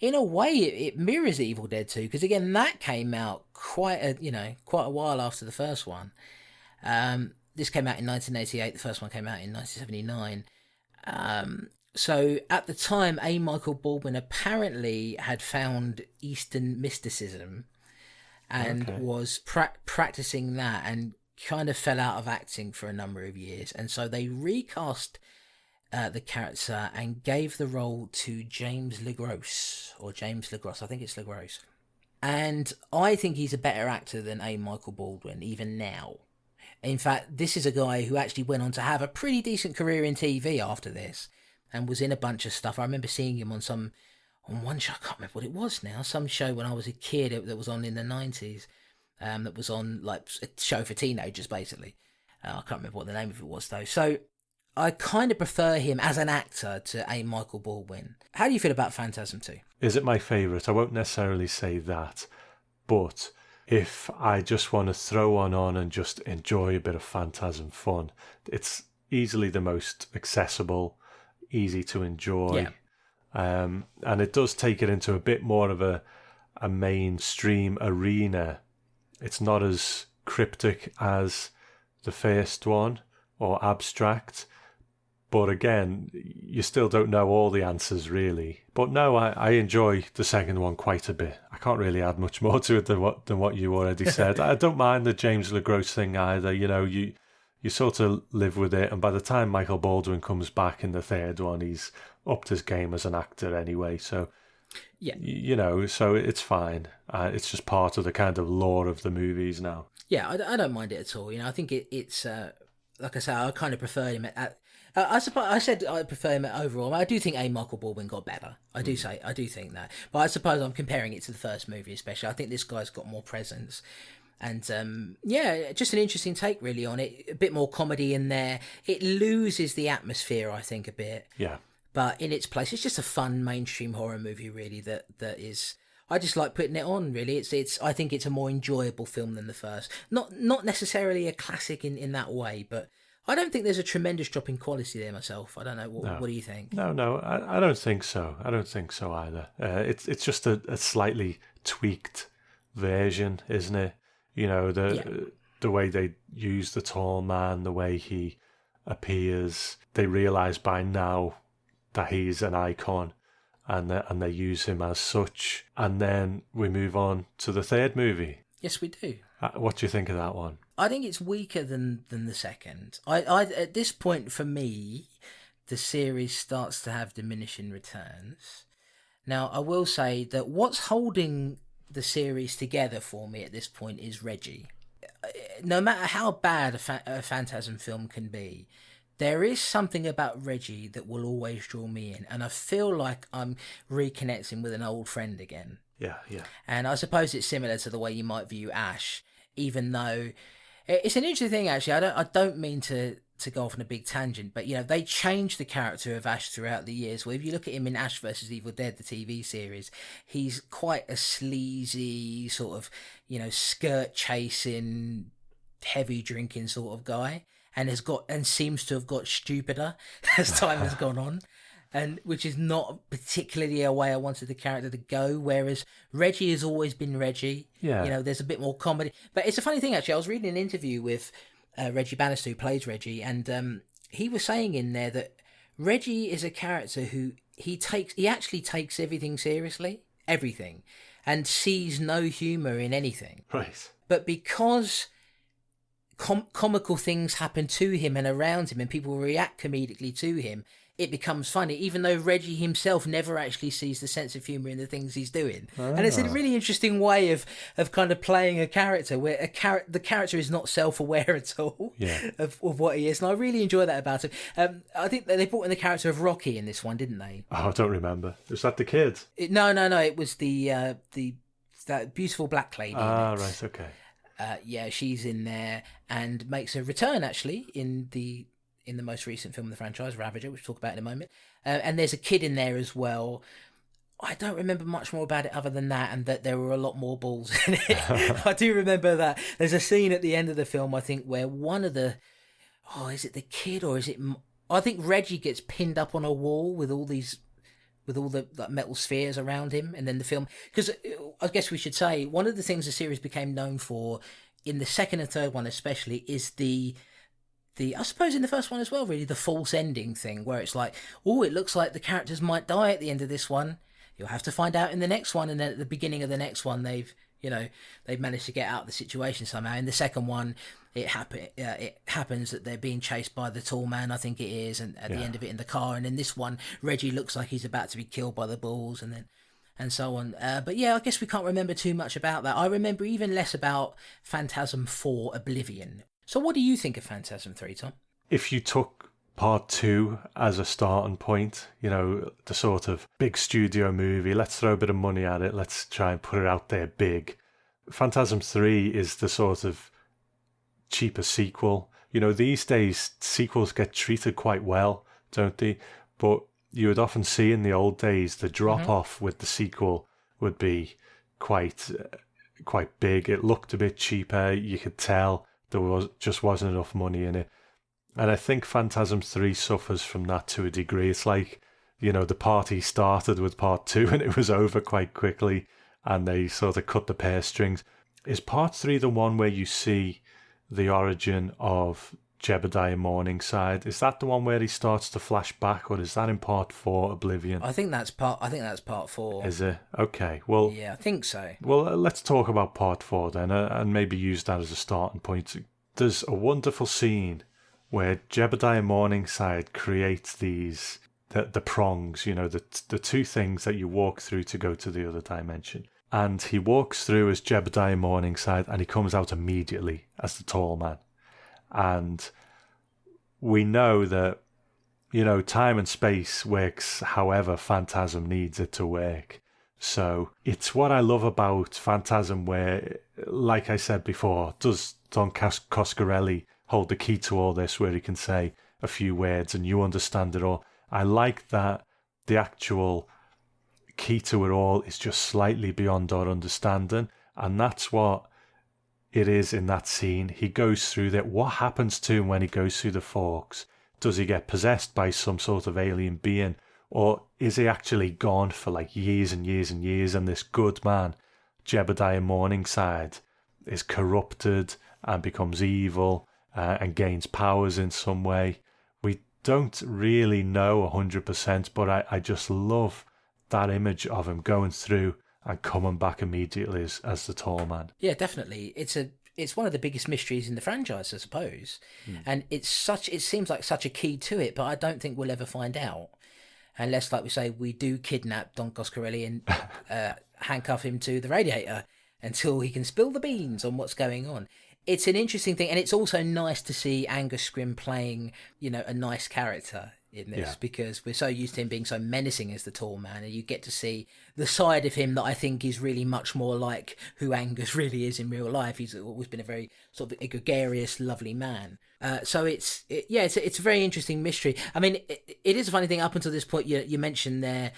in a way, it mirrors Evil Dead 2, because again, that came out quite a while after the first one. This came out in 1988. The first one came out in 1979. So at the time, A. Michael Baldwin apparently had found Eastern mysticism and was practicing that, and kind of fell out of acting for a number of years. And so they recast the character and gave the role to James LeGros, or James LeGros. I think it's LeGros. And I think he's a better actor than A. Michael Baldwin, even now. In fact, this is a guy who actually went on to have a pretty decent career in TV after this, and was in a bunch of stuff. I remember seeing him on on one show. I can't remember what it was now. Some show when I was a kid that was on in the 90s. That was on like a show for teenagers, basically. I can't remember what the name of it was though. So I kind of prefer him as an actor to a Michael Baldwin. How do you feel about Phantasm 2? Is it my favourite? I won't necessarily say that, but if I just want to throw one on and just enjoy a bit of Phantasm fun, it's easily the most accessible, easy to enjoy. Yeah. And it does take it into a bit more of a mainstream arena. It's not as cryptic as the first one or abstract, but again, you still don't know all the answers really. But no, I enjoy the second one quite a bit. I can't really add much more to it than what you already said. I don't mind the James LeGros thing either. You know, you sort of live with it, and by the time Michael Baldwin comes back in the third one, he's upped his game as an actor anyway. So yeah, you know, so it's fine. It's just part of the kind of lore of the movies now. Yeah, I don't mind it at all. You know, I think it's like I say, I kind of prefer him at I suppose I said I prefer him overall. I do think A. Michael Baldwin got better. I do think that. But I suppose I'm comparing it to the first movie especially. I think this guy's got more presence. And yeah, just an interesting take really on it. A bit more comedy in there. It loses the atmosphere, I think, a bit. Yeah. But in its place, it's just a fun mainstream horror movie really that is... I just like putting it on, really. It's. I think it's a more enjoyable film than the first. Not necessarily a classic in that way, but I don't think there's a tremendous drop in quality there myself. I don't know. What do you think? No, I don't think so. I don't think so either. It's just a slightly tweaked version, isn't it? You know, the way they use the tall man, the way he appears. They realise by now that he's an icon. And they use him as such. And then we move on to the third movie. Yes, we do. What do you think of that one? I think it's weaker than the second. I at this point, for me, the series starts to have diminishing returns. Now, I will say that what's holding the series together for me at this point is Reggie. No matter how bad a Phantasm film can be, there is something about Reggie that will always draw me in, and I feel like I'm reconnecting with an old friend again. Yeah. And I suppose it's similar to the way you might view Ash, even though it's an interesting thing. Actually, I don't mean to go off on a big tangent, but you know, they changed the character of Ash throughout the years. Well, if you look at him in Ash vs Evil Dead, the TV series, he's quite a sleazy sort of, you know, skirt chasing, heavy drinking sort of guy. And seems to have got stupider as time has gone on, and which is not particularly a way I wanted the character to go. Whereas Reggie has always been Reggie. Yeah. You know, there's a bit more comedy. But it's a funny thing actually. I was reading an interview with Reggie Bannister, who plays Reggie, and he was saying in there that Reggie is a character who he actually takes everything seriously, everything, and sees no humour in anything. Right. But because comical things happen to him and around him and people react comedically to him, it becomes funny, even though Reggie himself never actually sees the sense of humour in the things he's doing. And it's a really interesting way of kind of playing a character where the character is not self-aware at all of what he is. And I really enjoy that about him. I think they brought in the character of Rocky in this one, didn't they? Oh, I don't remember. Was that the kid? No. It was that beautiful black lady. Ah, right, okay. Yeah, she's in there and makes a return actually in the most recent film of the franchise, Ravager, which we'll talk about in a moment. And there's a kid in there as well. I don't remember much more about it other than that, and that there were a lot more balls in it. I do remember that. There's a scene at the end of the film, I think, where one of the... Oh, is it the kid or is it... I think Reggie gets pinned up on a wall with all the metal spheres around him, and then the film, because I guess we should say one of the things the series became known for in the second and third one especially is the I suppose in the first one as well, really, the false ending thing where it's like, oh, it looks like the characters might die at the end of this one, you'll have to find out in the next one, and then at the beginning of the next one they've managed to get out of the situation somehow. In the second one, it happens that they're being chased by the tall man, I think it is, and at the end of it in the car. And in this one, Reggie looks like he's about to be killed by the bulls, and so on. But yeah, I guess we can't remember too much about that. I remember even less about Phantasm 4 Oblivion. So what do you think of Phantasm 3, Tom? If you took part 2 as a starting point, you know, the sort of big studio movie, let's throw a bit of money at it, let's try and put it out there big. Phantasm 3 is the sort of cheaper sequel. You know, these days sequels get treated quite well, don't they? But you would often see in the old days the drop off with the sequel would be quite big. It looked a bit cheaper. You could tell there wasn't enough money in it. And I think Phantasm 3 suffers from that to a degree. It's like, you know, the party started with part 2 and it was over quite quickly, and they sort of cut the purse strings. Is part 3 the one where you see the origin of Jebediah Morningside? Is that the one where he starts to flash back, or is that in part 4, Oblivion? I think that's part 4. Is it? Okay. Well, yeah, I think so. Well, let's talk about part 4 then, and maybe use that as a starting point. There's a wonderful scene where Jebediah Morningside creates these the prongs, you know, the two things that you walk through to go to the other dimension. And he walks through as Jebediah Morningside, and he comes out immediately as the tall man. And we know that, you know, time and space works however Phantasm needs it to work. So it's what I love about Phantasm, where, like I said before, does Don Coscarelli hold the key to all this, where he can say a few words and you understand it all. I like that the actual key to it all is just slightly beyond our understanding, and that's what it is in that scene. He goes through that. What happens to him when he goes through the forks? Does he get possessed by some sort of alien being, or is he actually gone for like years and years and years, and this good man, Jebediah Morningside, is corrupted and becomes evil and gains powers in some way? We don't really know 100%, but I just love that image of him going through and coming back immediately as the tall man. Yeah, definitely. It's one of the biggest mysteries in the franchise, I suppose. And it seems like such a key to it, but I don't think we'll ever find out. Unless, like we say, we do kidnap Don Coscarelli and handcuff him to the radiator until he can spill the beans on what's going on. It's an interesting thing, and it's also nice to see Angus Scrimm playing, you know, a nice character in this, because we're so used to him being so menacing as the tall man, and you get to see the side of him that I think is really much more like who Angus really is in real life. He's always been a very sort of a gregarious, lovely man. So it's a very interesting mystery. I mean, it is a funny thing. Up until this point, you mentioned there,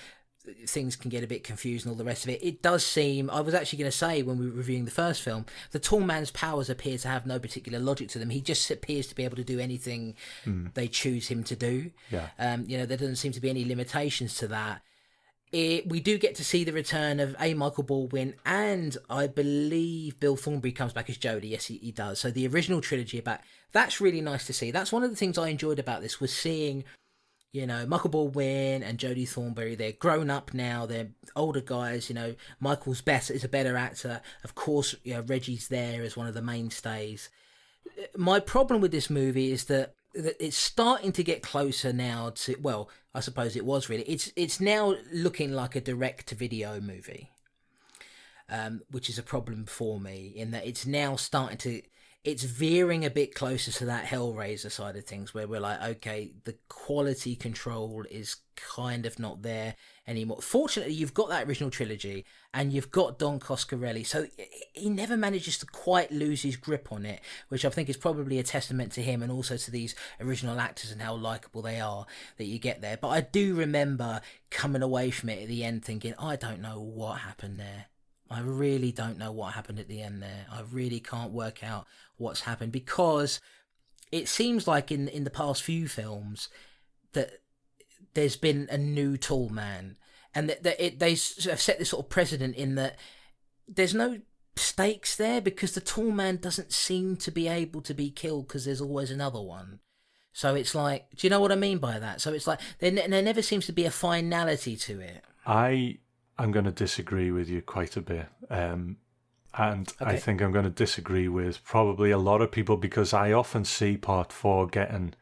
things can get a bit confused and all the rest of it. It does seem, I was actually going to say when we were reviewing the first film, the tall man's powers appear to have no particular logic to them. He just appears to be able to do anything they choose him to do. You know, there doesn't seem to be any limitations to that. We do get to see the return of Michael Baldwin, and I believe Bill Thornbury comes back as Jodie. Yes, he does. So the original trilogy are back. That's really nice to see. That's one of the things I enjoyed about this, was seeing, you know, Michael Baldwin and Jodie Thornbury. They're grown up now. They're older guys. You know, Michael's is a better actor. Of course, you know, Reggie's there as one of the mainstays. My problem with this movie is that it's starting to get closer now to, well, I suppose it was really. It's now looking like a direct-to-video movie, which is a problem for me, in that it's now starting to... It's veering a bit closer to that Hellraiser side of things, where we're like, okay, the quality control is kind of not there anymore. Fortunately, you've got that original trilogy, and you've got Don Coscarelli, so he never manages to quite lose his grip on it, which I think is probably a testament to him and also to these original actors and how likeable they are that you get there. But I do remember coming away from it at the end thinking, I don't know what happened there. I really don't know what happened at the end there. I really can't work out what's happened, because it seems like in the past few films that there's been a new tall man, and that they have set this sort of precedent in that there's no stakes there, because the tall man doesn't seem to be able to be killed because there's always another one. So it's like, do you know what I mean by that? So it's like there never seems to be a finality to it. I'm going to disagree with you quite a bit. Okay. I think I'm going to disagree with probably a lot of people, because I often see part 4 getting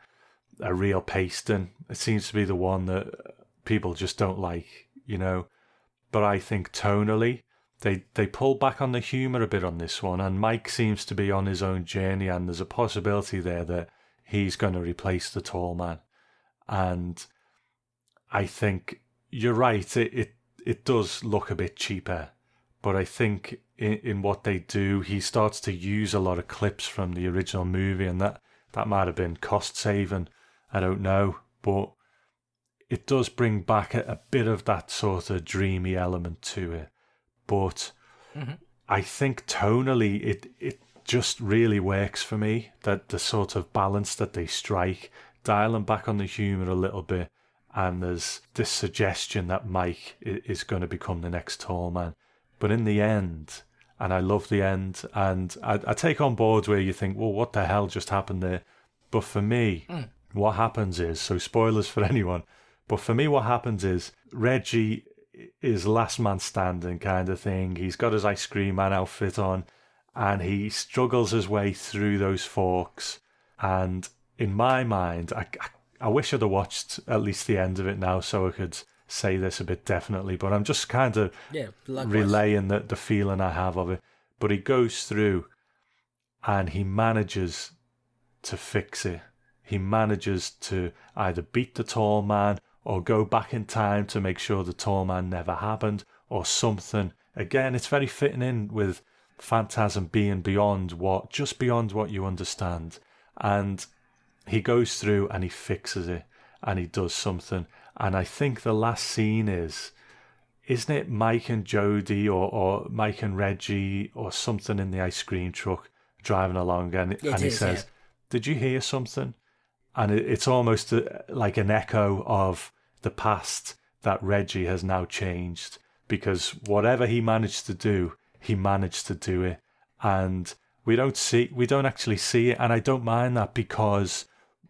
a real pasting. It seems to be the one that people just don't like, you know. But I think tonally, they pull back on the humour a bit on this one, and Mike seems to be on his own journey, and there's a possibility there that he's going to replace the tall man. And I think you're right, it does look a bit cheaper, but I think in what they do, he starts to use a lot of clips from the original movie, and that might have been cost saving, I don't know, but it does bring back a bit of that sort of dreamy element to it. But I think tonally it just really works for me, that the sort of balance that they strike, dialing back on the humour a little bit, and there's this suggestion that Mike is going to become the next tall man. But in the end, and I love the end, and I take on board where you think, well, what the hell just happened there? But for me, what happens is, so spoilers for anyone, but for me what happens is Reggie is last man standing kind of thing. He's got his ice cream man outfit on, and he struggles his way through those forks. And in my mind, I wish I'd have watched at least the end of it now so I could say this a bit definitely, but I'm just kind of relaying the feeling I have of it. But he goes through and he manages to fix it. He manages to either beat the tall man or go back in time to make sure the tall man never happened or something. Again, it's very fitting in with Phantasm being just beyond what you understand. And he goes through and he fixes it and he does something. And I think the last scene isn't it Mike and Jody or Mike and Reggie or something in the ice cream truck driving along, and he says, did you hear something? And it's almost like an echo of the past, that Reggie has now changed, because whatever he managed to do, he managed to do it. And we don't actually see it, and I don't mind that, because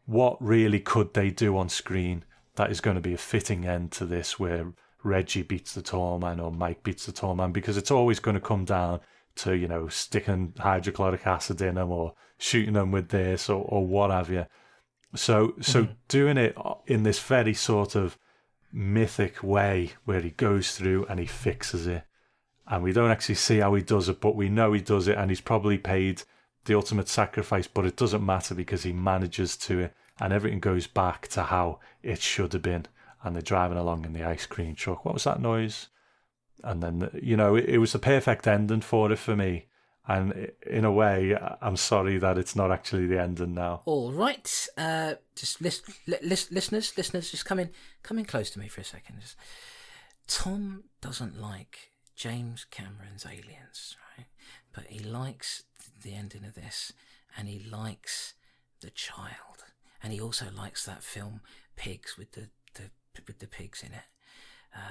what really could they do on screen that is going to be a fitting end to this, where Reggie beats the tall man or Mike beats the tall man? Because it's always going to come down to, sticking hydrochloric acid in them or shooting them with this or what have you. So doing it in this very sort of mythic way where he goes through and he fixes it, and we don't actually see how he does it, but we know he does it, and he's probably paid the ultimate sacrifice, but it doesn't matter because he manages to it, and everything goes back to how it should have been. And they're driving along in the ice cream truck. What was that noise? And then, it was the perfect ending for it for me. And in a way, I'm sorry that it's not actually the ending now. All right. Just listeners, just come in close to me for a second. Tom doesn't like James Cameron's Aliens, right? But he likes the ending of this, and he likes The Child, and he also likes that film Pigs with the pigs in it.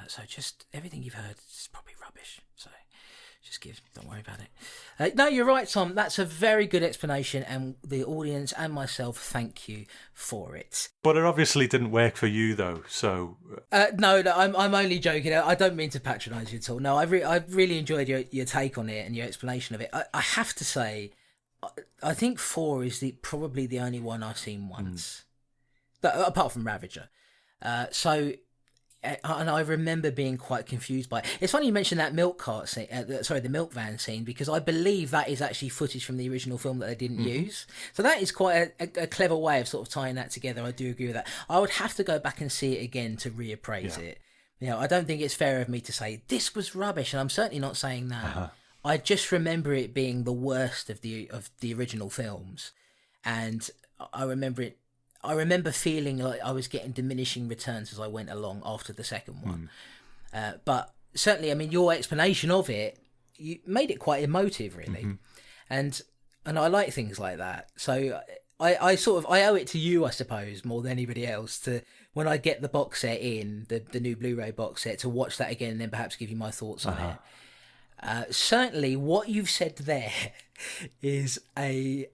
So just everything you've heard is probably rubbish. So don't worry about it. No, you're right, Tom. That's a very good explanation, and the audience and myself thank you for it. But it obviously didn't work for you, though. So no, I'm only joking. I don't mean to patronise you at all. No, I really enjoyed your take on it and your explanation of it. I have to say, I think 4 is probably the only one I've seen once, apart from Ravager. And I remember being quite confused by it. It's funny you mentioned that milk cart scene, the milk van scene, because I believe that is actually footage from the original film that they didn't use. So that is quite a clever way of sort of tying that together. I do agree with that. I would have to go back and see it again to reappraise it. I don't think it's fair of me to say this was rubbish, and I'm certainly not saying that. I just remember it being the worst of the original films, and I remember feeling like I was getting diminishing returns as I went along after the second one. But certainly, I mean, your explanation of it, you made it quite emotive, really. And I like things like that. So I owe it to you, I suppose, more than anybody else, to when I get the box set in, the new Blu-ray box set, to watch that again and then perhaps give you my thoughts on it. Certainly, what you've said there is a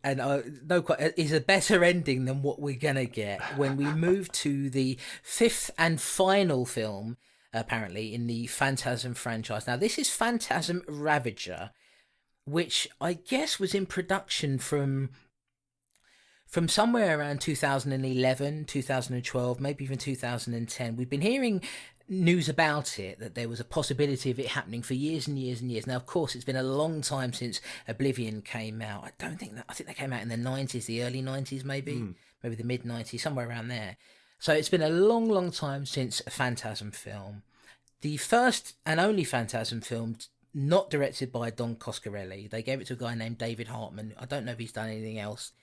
better ending than what we're gonna get when we move to the 5th and final film, apparently, in the Phantasm franchise. Now, this is Phantasm Ravager, which I guess was in production from somewhere around 2011, 2012, maybe even 2010. We've been hearing news about it, that there was a possibility of it happening for years and years and years. Now, of course, it's been a long time since Oblivion came out. I think they came out in the 90s, the early 90s, maybe the mid 90s, somewhere around there. So it's been a long, long time since a Phantasm film. The first and only Phantasm film not directed by Don Coscarelli. They gave it to a guy named David Hartman. I don't know if he's done anything else.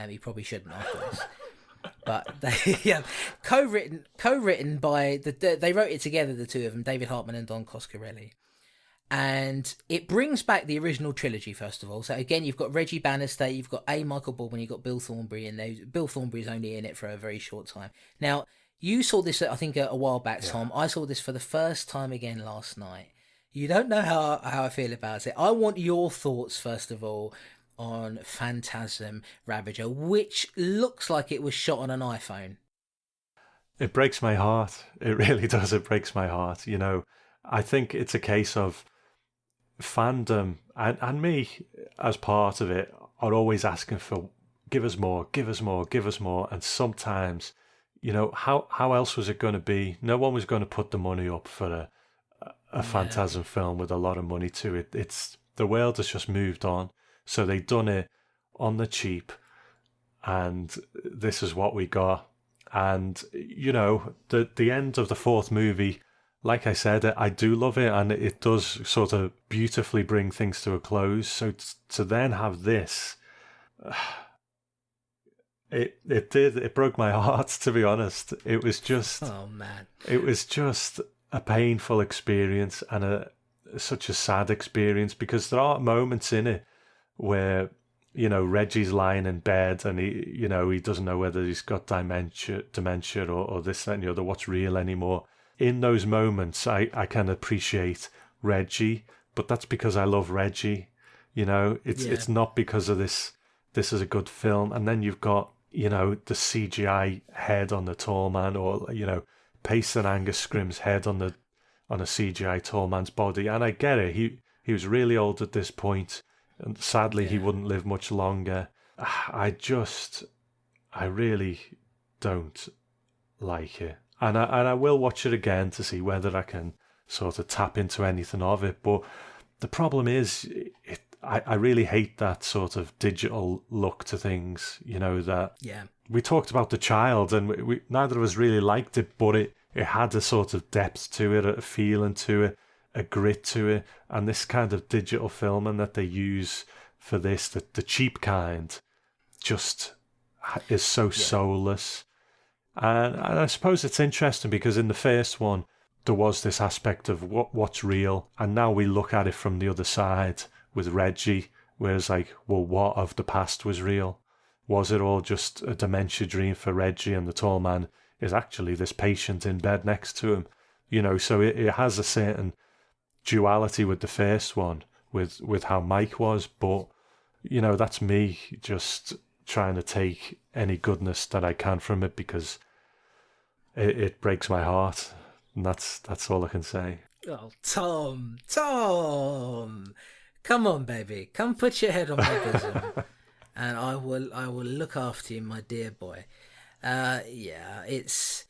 He probably shouldn't after this. But they co-written by they wrote it together, the two of them, David Hartman and Don Coscarelli. And it brings back the original trilogy, first of all. So again, you've got Reggie Bannister, you've got A. Michael Baldwin, you've got Bill Thornbury in there. Bill Thornbury's only in it for a very short time. Now, you saw this, I think, a while back, Tom. I saw this for the first time again last night. You don't know how I feel about it. I want your thoughts, first of all, on Phantasm Ravager, which looks like it was shot on an iPhone. It breaks my heart. It really does. It breaks my heart. You know, I think it's a case of fandom and me as part of it are always asking for give us more, give us more, give us more. And sometimes, you know, how else was it going to be? No one was going to put the money up for a Phantasm film with a lot of money to it. It's the world has just moved on. So they done it on the cheap, and this is what we got. And, you know, the end of the fourth movie, like I said, I do love it, and it does sort of beautifully bring things to a close. So to then have this, it broke my heart, to be honest. It was just, oh man, it was just a painful experience and such a sad experience, because there are moments in it where, you know, Reggie's lying in bed and he doesn't know whether he's got dementia or this, that, and the other, what's real anymore. In those moments, I can appreciate Reggie, but that's because I love Reggie. You know, it's not because of this is a good film. And then you've got, you know, the CGI head on the tall man, or, you know, Payson Angus Scrimm's head on a CGI tall man's body. And I get it. He was really old at this point, and sadly he wouldn't live much longer. I really don't like it. And I will watch it again to see whether I can sort of tap into anything of it. But the problem is, I really hate that sort of digital look to things, you know, that... Yeah. We talked about The Child, and we neither of us really liked it, but it had a sort of depth to it, a feeling to it, a grit to it. And this kind of digital filming that they use for this, the cheap kind, just is so soulless. And I suppose it's interesting because in the first one, there was this aspect of what's real. And now we look at it from the other side with Reggie, whereas like, well, what of the past was real? Was it all just a dementia dream for Reggie, and the tall man is actually this patient in bed next to him? You know, so it has a certain duality with the first one, with how Mike was. But, you know, that's me just trying to take any goodness that I can from it, because it breaks my heart, and that's all I can say. Oh, Tom, come on, baby, come put your head on my bosom, and I will look after you, my dear boy. It's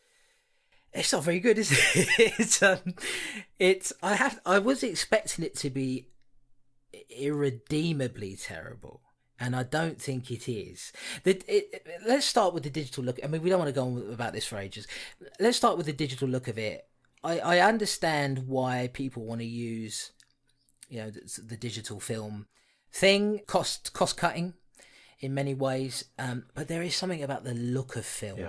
not very good, is it? I was expecting it to be irredeemably terrible, and I don't think it is. Let's start with the digital look. I mean, we don't want to go on about this for ages. Let's start with the digital look of it. I understand why people want to use, you know, the digital film thing, cost cutting in many ways, but there is something about the look of film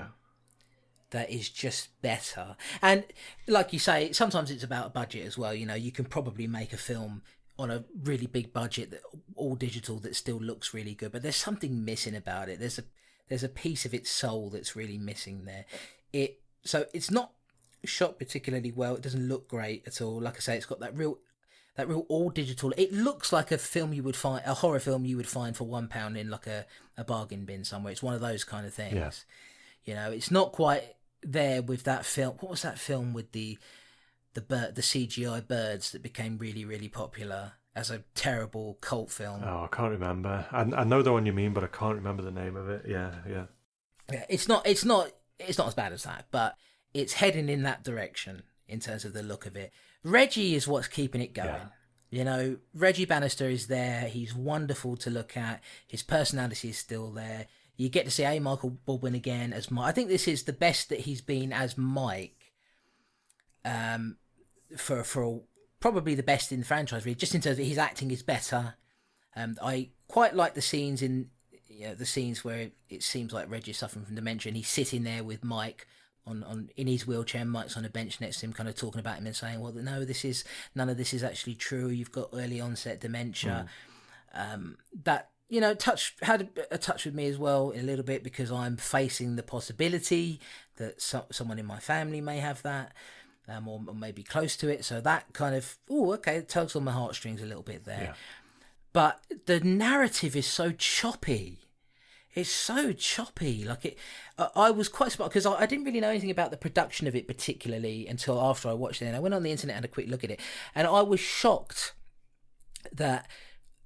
that is just better. And like you say, sometimes it's about a budget as well. You know, you can probably make a film on a really big budget, that all digital, that still looks really good, but there's something missing about it. There's a piece of its soul that's really missing there. So it's not shot particularly well. It doesn't look great at all. Like I say, it's got that real all digital. It looks like a horror film you would find for £1 in like a bargain bin somewhere. It's one of those kind of things. Yeah. You know, it's not quite there with that film. What was that film with the CGI birds that became really, really popular as a terrible cult film? Oh, I can't remember. I know the one you mean, but I can't remember the name of it. Yeah. It's not as bad as that, but it's heading in that direction in terms of the look of it. Reggie is what's keeping it going. Yeah. You know, Reggie Bannister is there. He's wonderful to look at. His personality is still there. You get to see Michael Baldwin again as Mike. I think this is the best that he's been as Mike. For probably the best in the franchise, really. Just in terms of his acting is better. I quite like the scenes the scenes where it seems like Reggie's suffering from dementia, and he's sitting there with Mike on in his wheelchair, and Mike's on a bench next to him, kind of talking about him and saying, "Well, no, none of this is actually true. You've got early onset dementia." That had a touch with me as well a little bit, because I'm facing the possibility that someone in my family may have that. Or maybe close to it, so that kind of it tugs on my heartstrings a little bit there. Yeah. But the narrative is so choppy. It's so choppy. I was quite smart because I didn't really know anything about the production of it particularly until after I watched it. And I went on the internet and had a quick look at it, and I was shocked that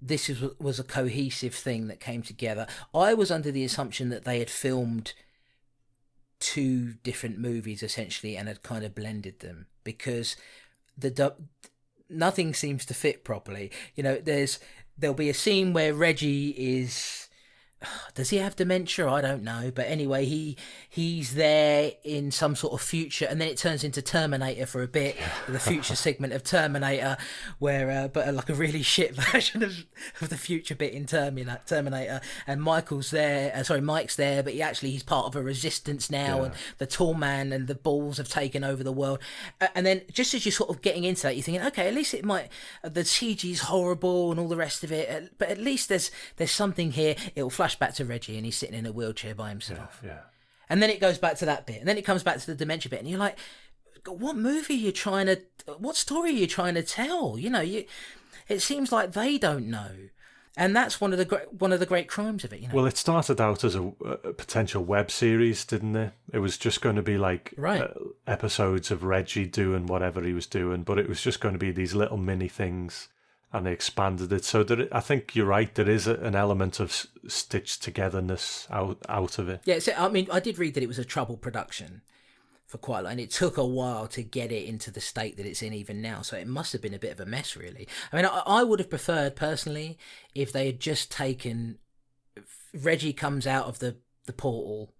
this was a cohesive thing that came together. I was under the assumption that they had filmed 2 different movies essentially and had kind of blended them, because nothing seems to fit properly. There'll be a scene where Reggie is, does he have dementia? I don't know, but anyway, he's there in some sort of future, and then it turns into Terminator for a bit, the future segment of Terminator, where but like a really shit version of the future bit in Terminator, and Mike's there, but he's part of a resistance now, and the tall man and the balls have taken over the world, and then just as you're sort of getting into that, you're thinking, okay, at least it might, the CG's horrible and all the rest of it, but at least there's something here. It'll flash back to Reggie, and he's sitting in a wheelchair by himself. Yeah. And then it goes back to that bit, and then it comes back to the dementia bit, and you're like, what story are you trying to tell? It seems like they don't know. And that's one of the great crimes of it. Well, it started out as a potential web series, didn't it? It was just going to be like episodes of Reggie doing whatever he was doing, but it was just going to be these little mini things, and they expanded it. So I think you're right. There is an element of stitched togetherness out of it. Yeah, so, I mean, I did read that it was a troubled production for quite a while, and it took a while to get it into the state that it's in even now. So it must have been a bit of a mess, really. I mean, I would have preferred, personally, if they had just taken... Reggie comes out of the portal,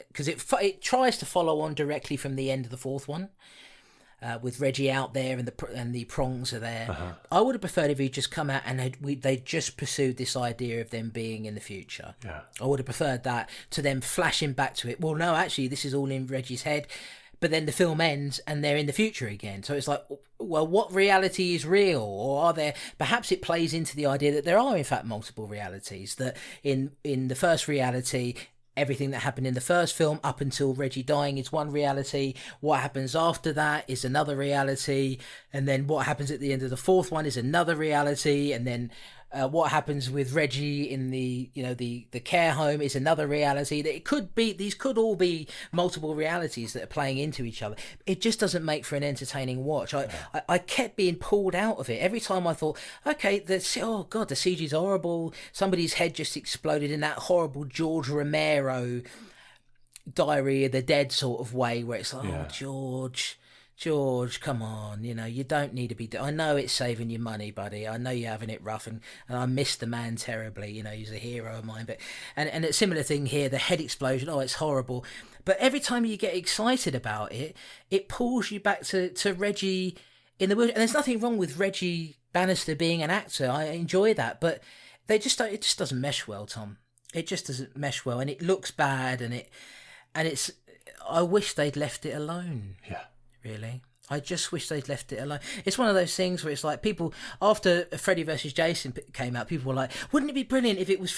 because it tries to follow on directly from the end of the 4th one. With Reggie out there and the prongs are there. I would have preferred if he'd just come out and they'd just pursued this idea of them being in the future. Yeah. I would have preferred that to them flashing back to it. Well, no, actually, this is all in Reggie's head. But then the film ends and they're in the future again. So it's like, well, what reality is real? Or are there... Perhaps it plays into the idea that there are, in fact, multiple realities. That in the first reality... Everything that happened in the first film up until Reggie dying is one reality. What happens after that is another reality. And then what happens at the end of the 4th one is another reality. And then what happens with Reggie in the care home is another reality. That these could all be multiple realities that are playing into each other. It just doesn't make for an entertaining watch. I kept being pulled out of it every time. I thought, okay, the CG's horrible. Somebody's head just exploded in that horrible George Romero Diary of the Dead sort of way, where it's like, George, come on, you don't need to be... I know it's saving you money, buddy. I know you're having it rough, and I miss the man terribly. He's a hero of mine. But and a similar thing here, the head explosion, it's horrible. But every time you get excited about it, it pulls you back to Reggie in the wheelchair. And there's nothing wrong with Reggie Bannister being an actor. I enjoy that. But it just doesn't mesh well, Tom. It just doesn't mesh well. And it looks bad, and it's... I wish they'd left it alone. Yeah. Really, I just wish they'd left it alone. It's one of those things where it's like, people, after Freddy versus Jason came out, people were like, wouldn't it be brilliant if it was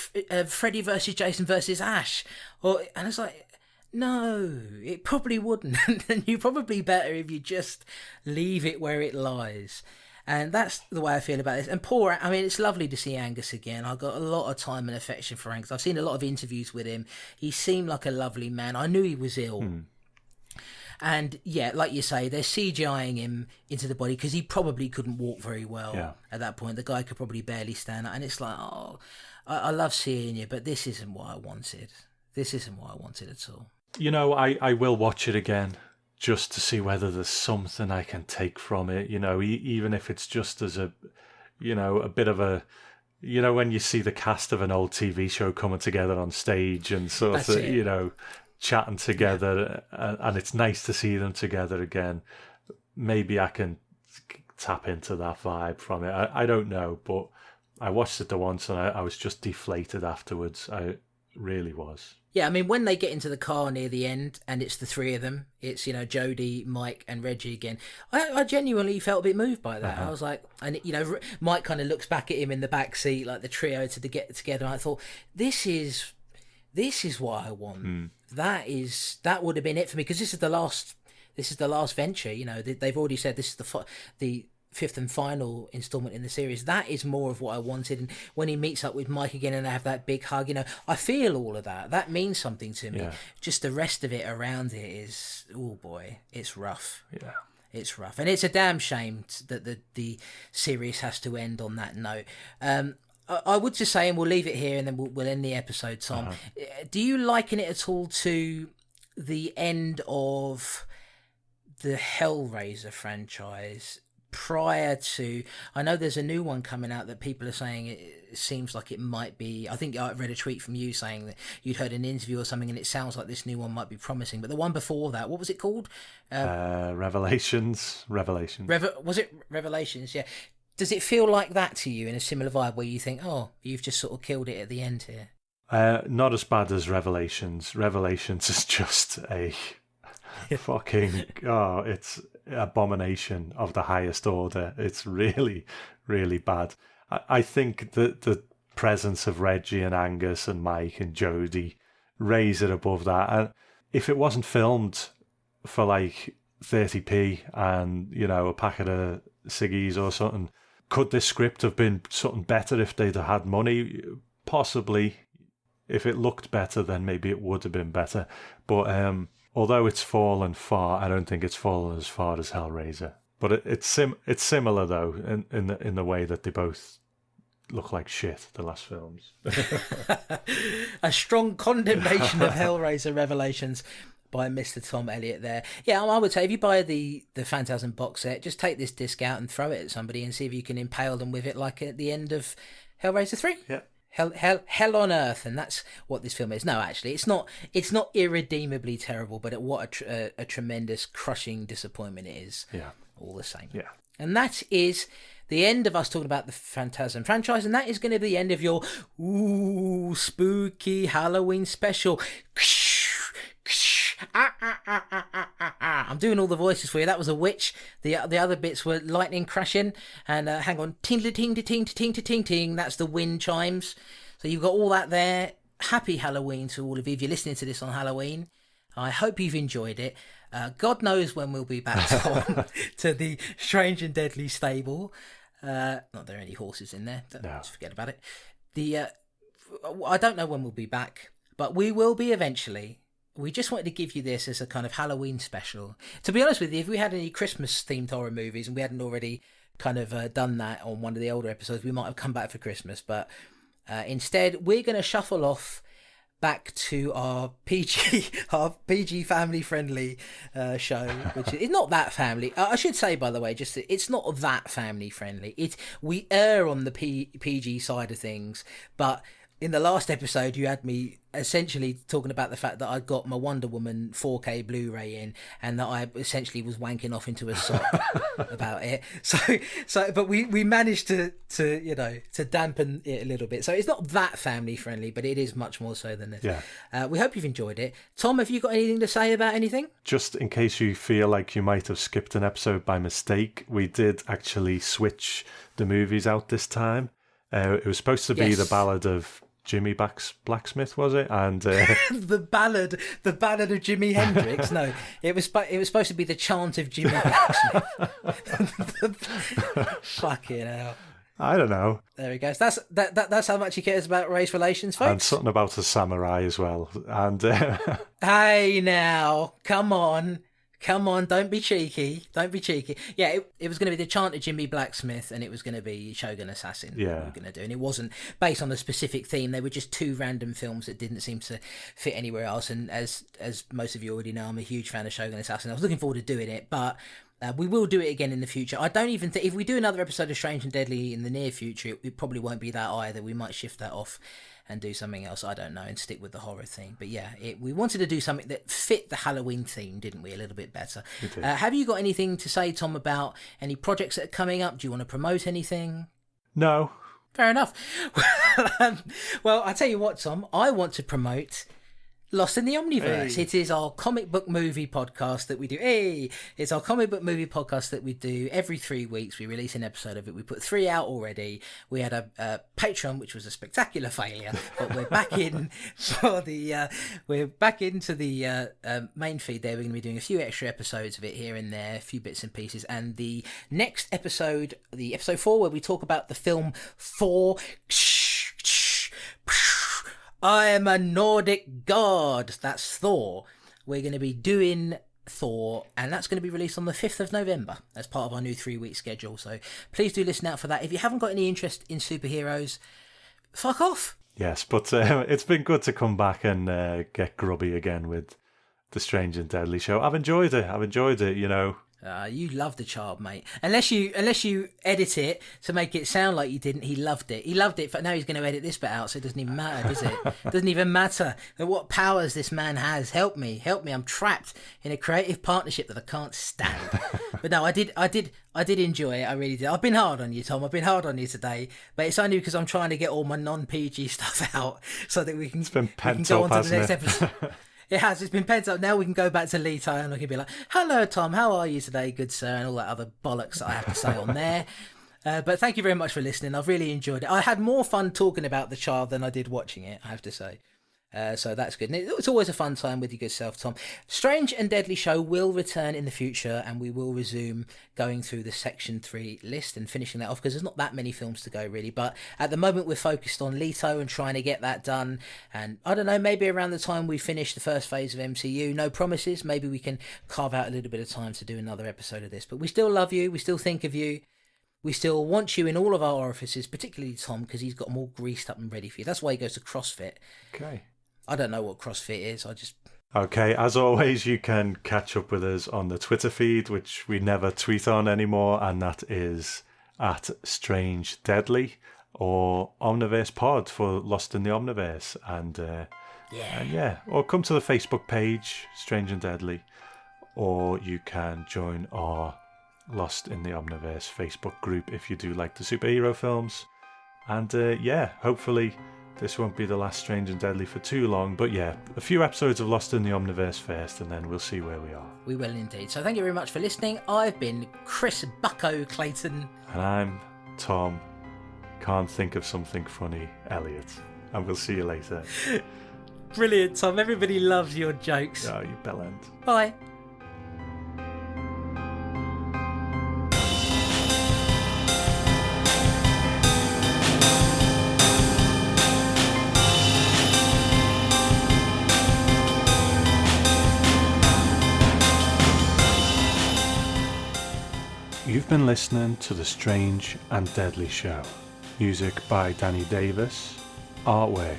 Freddy versus Jason versus Ash? And it's like, no, it probably wouldn't. And you're probably better if you just leave it where it lies. And that's the way I feel about this. And it's lovely to see Angus again. I've got a lot of time and affection for Angus. I've seen a lot of interviews with him. He seemed like a lovely man. I knew he was ill. And yeah, like you say, they're CGIing him into the body because he probably couldn't walk very well at that point. The guy could probably barely stand up. And it's like, I love seeing you, but this isn't what I wanted. This isn't what I wanted at all. I will watch it again just to see whether there's something I can take from it, even if it's just as a bit of a You know, when you see the cast of an old TV show coming together on stage and sort of, you know, chatting together, and it's nice to see them together again. Maybe I can tap into that vibe from it. I don't know, but I watched it the once and I was just deflated afterwards. I really was. Yeah, I mean, when they get into the car near the end and it's the three of them, it's, you know, Jodie, Mike and Reggie again, I genuinely felt a bit moved by that. I was like, and, you know, Mike kind of looks back at him in the back seat, like the trio to get together. And I thought, this is what I want. That would have been it for me, because this is the last venture. You know, they've already said this is the fifth and final installment in the series. That is more of what I wanted. And when he meets up with Mike again and they have that big hug, you know, I feel all of that. That means something to me. Yeah. Just the rest of it around it is, oh boy, it's rough. Yeah. It's rough. And it's a damn shame that the series has to end on that note. I would just say, and we'll leave it here and then we'll end the episode, Tom. Do you liken it at all to the end of the Hellraiser franchise? Prior to, I know there's a new one coming out that people are saying it seems like it might be. I think I read a tweet from you saying that you'd heard an interview or something, and it sounds like this new one might be promising. But the one before that, what was it called? Revelations. Was it Revelations? Yeah. Does it feel like that to you, in a similar vibe where you think, oh, you've just sort of killed it at the end here? Not as bad as Revelations. Revelations is just a fucking it's abomination of the highest order. It's really, really bad. I think that the presence of Reggie and Angus and Mike and Jodie raise it above that. And if it wasn't filmed for like 30p and, you know, a packet of ciggies or something, could this script have been something better if they'd have had money? Possibly. If it looked better, then maybe it would have been better. But although it's fallen far, I don't think it's fallen as far as Hellraiser. But it's similar though in the way that they both look like shit, the last films. A strong condemnation of Hellraiser Revelations by Mr. Tom Elliott there. Yeah, I would say if you buy the Phantasm box set, just take this disc out and throw it at somebody and see if you can impale them with it, like at the end of Hellraiser 3. Yeah. Hell on earth, and that's what this film is. No, actually, it's not irredeemably terrible, but what a tremendous, crushing disappointment it is. Yeah, all the same. Yeah, and that is the end of us talking about the Phantasm franchise, and that is going to be the end of your spooky Halloween special. I'm doing all the voices for you. That was a witch. The other bits were lightning crashing. And hang on, ting ting ting ting ting ting. That's the wind chimes. So you've got all that there. Happy Halloween to all of you. If you're listening to this on Halloween, I hope you've enjoyed it. God knows when we'll be back to the Strange and Deadly stable. Not there are any horses in there. Just forget about it. I don't know when we'll be back, but we will be eventually. We just wanted to give you this as a kind of Halloween special. To be honest with you, if we had any Christmas-themed horror movies and we hadn't already kind of done that on one of the older episodes, we might have come back for Christmas. But instead, we're going to shuffle off back to our PG family-friendly show, which is not that family. I should say, by the way, just it's not that family-friendly. We err on the PG side of things, but in the last episode, you had me essentially talking about the fact that I'd got my Wonder Woman 4K Blu-ray in, and that I essentially was wanking off into a sock about it. But we managed to dampen it a little bit. So it's not that family friendly, but it is much more so than this. Yeah. We hope you've enjoyed it. Tom, have you got anything to say about anything? Just in case you feel like you might have skipped an episode by mistake, we did actually switch the movies out this time. It was supposed to be the Ballad of Jimmy Blacksmith, was it? And the ballad of Jimi Hendrix. No, it was supposed to be the chant of Jimmy Blacksmith. Fucking hell! I don't know. There he goes. That's how much he cares about race relations, folks. And something about a samurai as well. And hey, now, come on, don't be cheeky. Yeah, it was going to be the chant of Jimmy Blacksmith, and it was going to be Shogun Assassin. Yeah, we were going to do, and it wasn't based on a specific theme. They were just two random films that didn't seem to fit anywhere else. And as most of you already know, I'm a huge fan of Shogun Assassin. I was looking forward to doing it, but We will do it again in the future. I don't even think if we do another episode of Strange and Deadly in the near future, it probably won't be that either. We might shift that off and do something else. I don't know, and stick with the horror theme. But yeah, we wanted to do something that fit the Halloween theme, didn't we? A little bit better. Have you got anything to say, Tom, about any projects that are coming up? Do you want to promote anything? No. Fair enough. Well, I tell you what, Tom, I want to promote Lost in the Omniverse. Hey. It is our comic book movie podcast that we do. It's our comic book movie podcast that we do every 3 weeks. We release an episode of it. We put 3 out already. We had a Patreon, which was a spectacular failure, but we're back in for the. We're back into the main feed. There, we're going to be doing a few extra episodes of it here and there, a few bits and pieces. And the next episode, the episode 4, where we talk about the film Thor. I am a Nordic god. That's Thor. We're going to be doing Thor, and that's going to be released on the 5th of November as part of our new 3-week schedule. So please do listen out for that. If you haven't got any interest in superheroes, fuck off. Yes, but it's been good to come back and get grubby again with the Strange and Deadly show. I've enjoyed it, you know. You loved the child, mate. Unless you edit it to make it sound like you didn't. He loved it. But now he's going to edit this bit out, so it doesn't even matter, does it? Doesn't even matter what powers this man has. Help me. I'm trapped in a creative partnership that I can't stand. But no, I did enjoy it. I really did. I've been hard on you, Tom. I've been hard on you today, but it's only because I'm trying to get all my non-PG stuff out so that we can go on to the next episode. It has. It's been pent up. Now we can go back to Leto and I can be like, hello, Tom. How are you today, good sir? And all that other bollocks that I have to say on there. But thank you very much for listening. I've really enjoyed it. I had more fun talking about the child than I did watching it, I have to say. So that's good. And it's always a fun time with your good self, Tom. Strange and Deadly show will return in the future, and we will resume going through the Section 3 list and finishing that off, because there's not that many films to go, really. But at the moment, we're focused on Leto and trying to get that done. And I don't know, maybe around the time we finish the first phase of MCU, no promises, maybe we can carve out a little bit of time to do another episode of this. But we still love you. We still think of you. We still want you in all of our orifices, particularly Tom, because he's got them all greased up and ready for you. That's why he goes to CrossFit. Okay. I don't know what CrossFit is. Okay, as always, you can catch up with us on the Twitter feed, which we never tweet on anymore, and that is at Strange Deadly or Omniverse Pod for Lost in the Omniverse. And or come to the Facebook page, Strange and Deadly, or you can join our Lost in the Omniverse Facebook group if you do like the superhero films. And hopefully this won't be the last Strange and Deadly for too long, but yeah, a few episodes of Lost in the Omniverse first, and then we'll see where we are. We will indeed. So thank you very much for listening. I've been Chris Bucko Clayton. And I'm Tom, can't think of something funny, Elliot. And we'll see you later. Brilliant, Tom. Everybody loves your jokes. Oh, you bellend. Bye. You've been listening to The Strange and Deadly Show. Music by Danny Davis. Artwork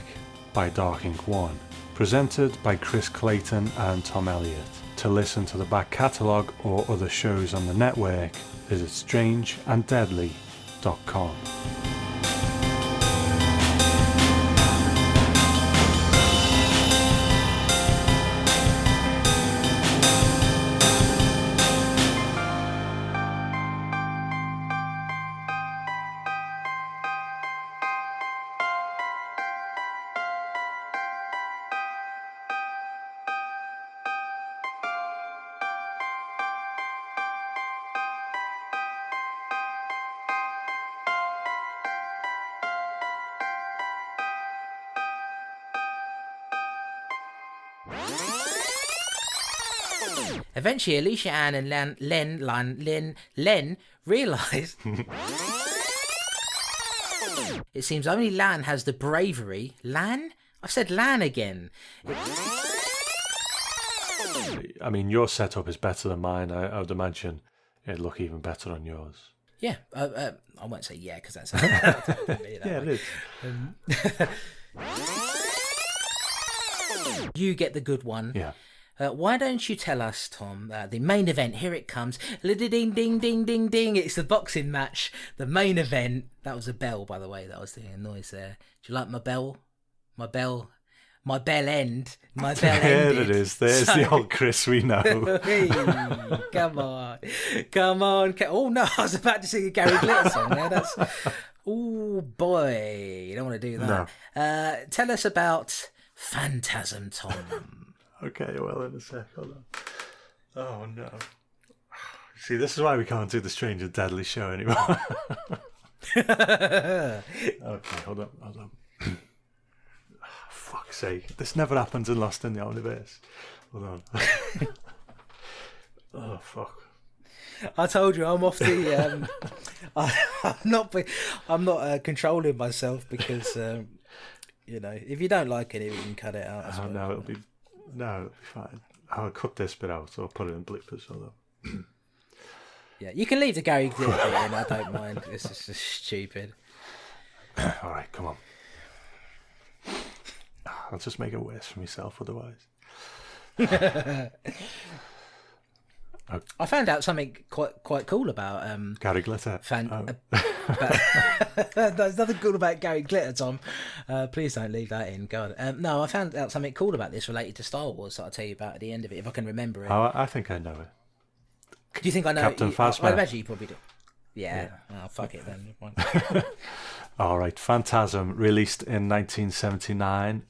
by Dark Ink One. Presented by Chris Clayton and Tom Elliott. To listen to the back catalogue or other shows on the network, visit strangeanddeadly.com. Eventually, Alicia Ann and Len realise it seems only Lan has the bravery. Lan? I've said Lan again. I mean, your setup is better than mine. I would imagine it'd look even better on yours. Yeah, I won't say yeah because that's yeah, it is. You get the good one. Yeah. Why don't you tell us, Tom, the main event? Here it comes. Ding, ding, ding, ding, ding. It's the boxing match. The main event. That was a bell, by the way. That was the noise there. Do you like my bell? My bell end. My bell ended. There it is. There's the old Chris we know. Hey, come on. Oh, no. I was about to sing a Gary Glitter song there. That's... Oh, boy. You don't want to do that. No. Tell us about Phantasm, Tom. Okay, well, in a sec, hold on. Oh, no. See, this is why we can't do the Strange and Deadly show anymore. Okay, hold on. Fuck's sake. This never happens in Lost in the Universe. Hold on. Oh, fuck. I told you, I'm off the... I'm not controlling myself because, if you don't like it, you can cut it out. Oh, no, it'll be fine. I'll cut this bit out, so I'll put it in bloopers. Yeah, you can leave the Gary Glitter bit in, I don't mind. It's just stupid. Alright, come on. I'll just make it worse for myself otherwise. I found out something quite cool about Gary Glitter. There's nothing cool about Gary Glitter, Tom. Please don't leave that in. God. No, I found out something cool about this related to Star Wars that I'll tell you about at the end of it, if I can remember it. Oh, I think I know it. Do you think I know Captain Phasma? I imagine you probably do. Yeah. Oh, fuck it then. All right, Phantasm, released in 1979.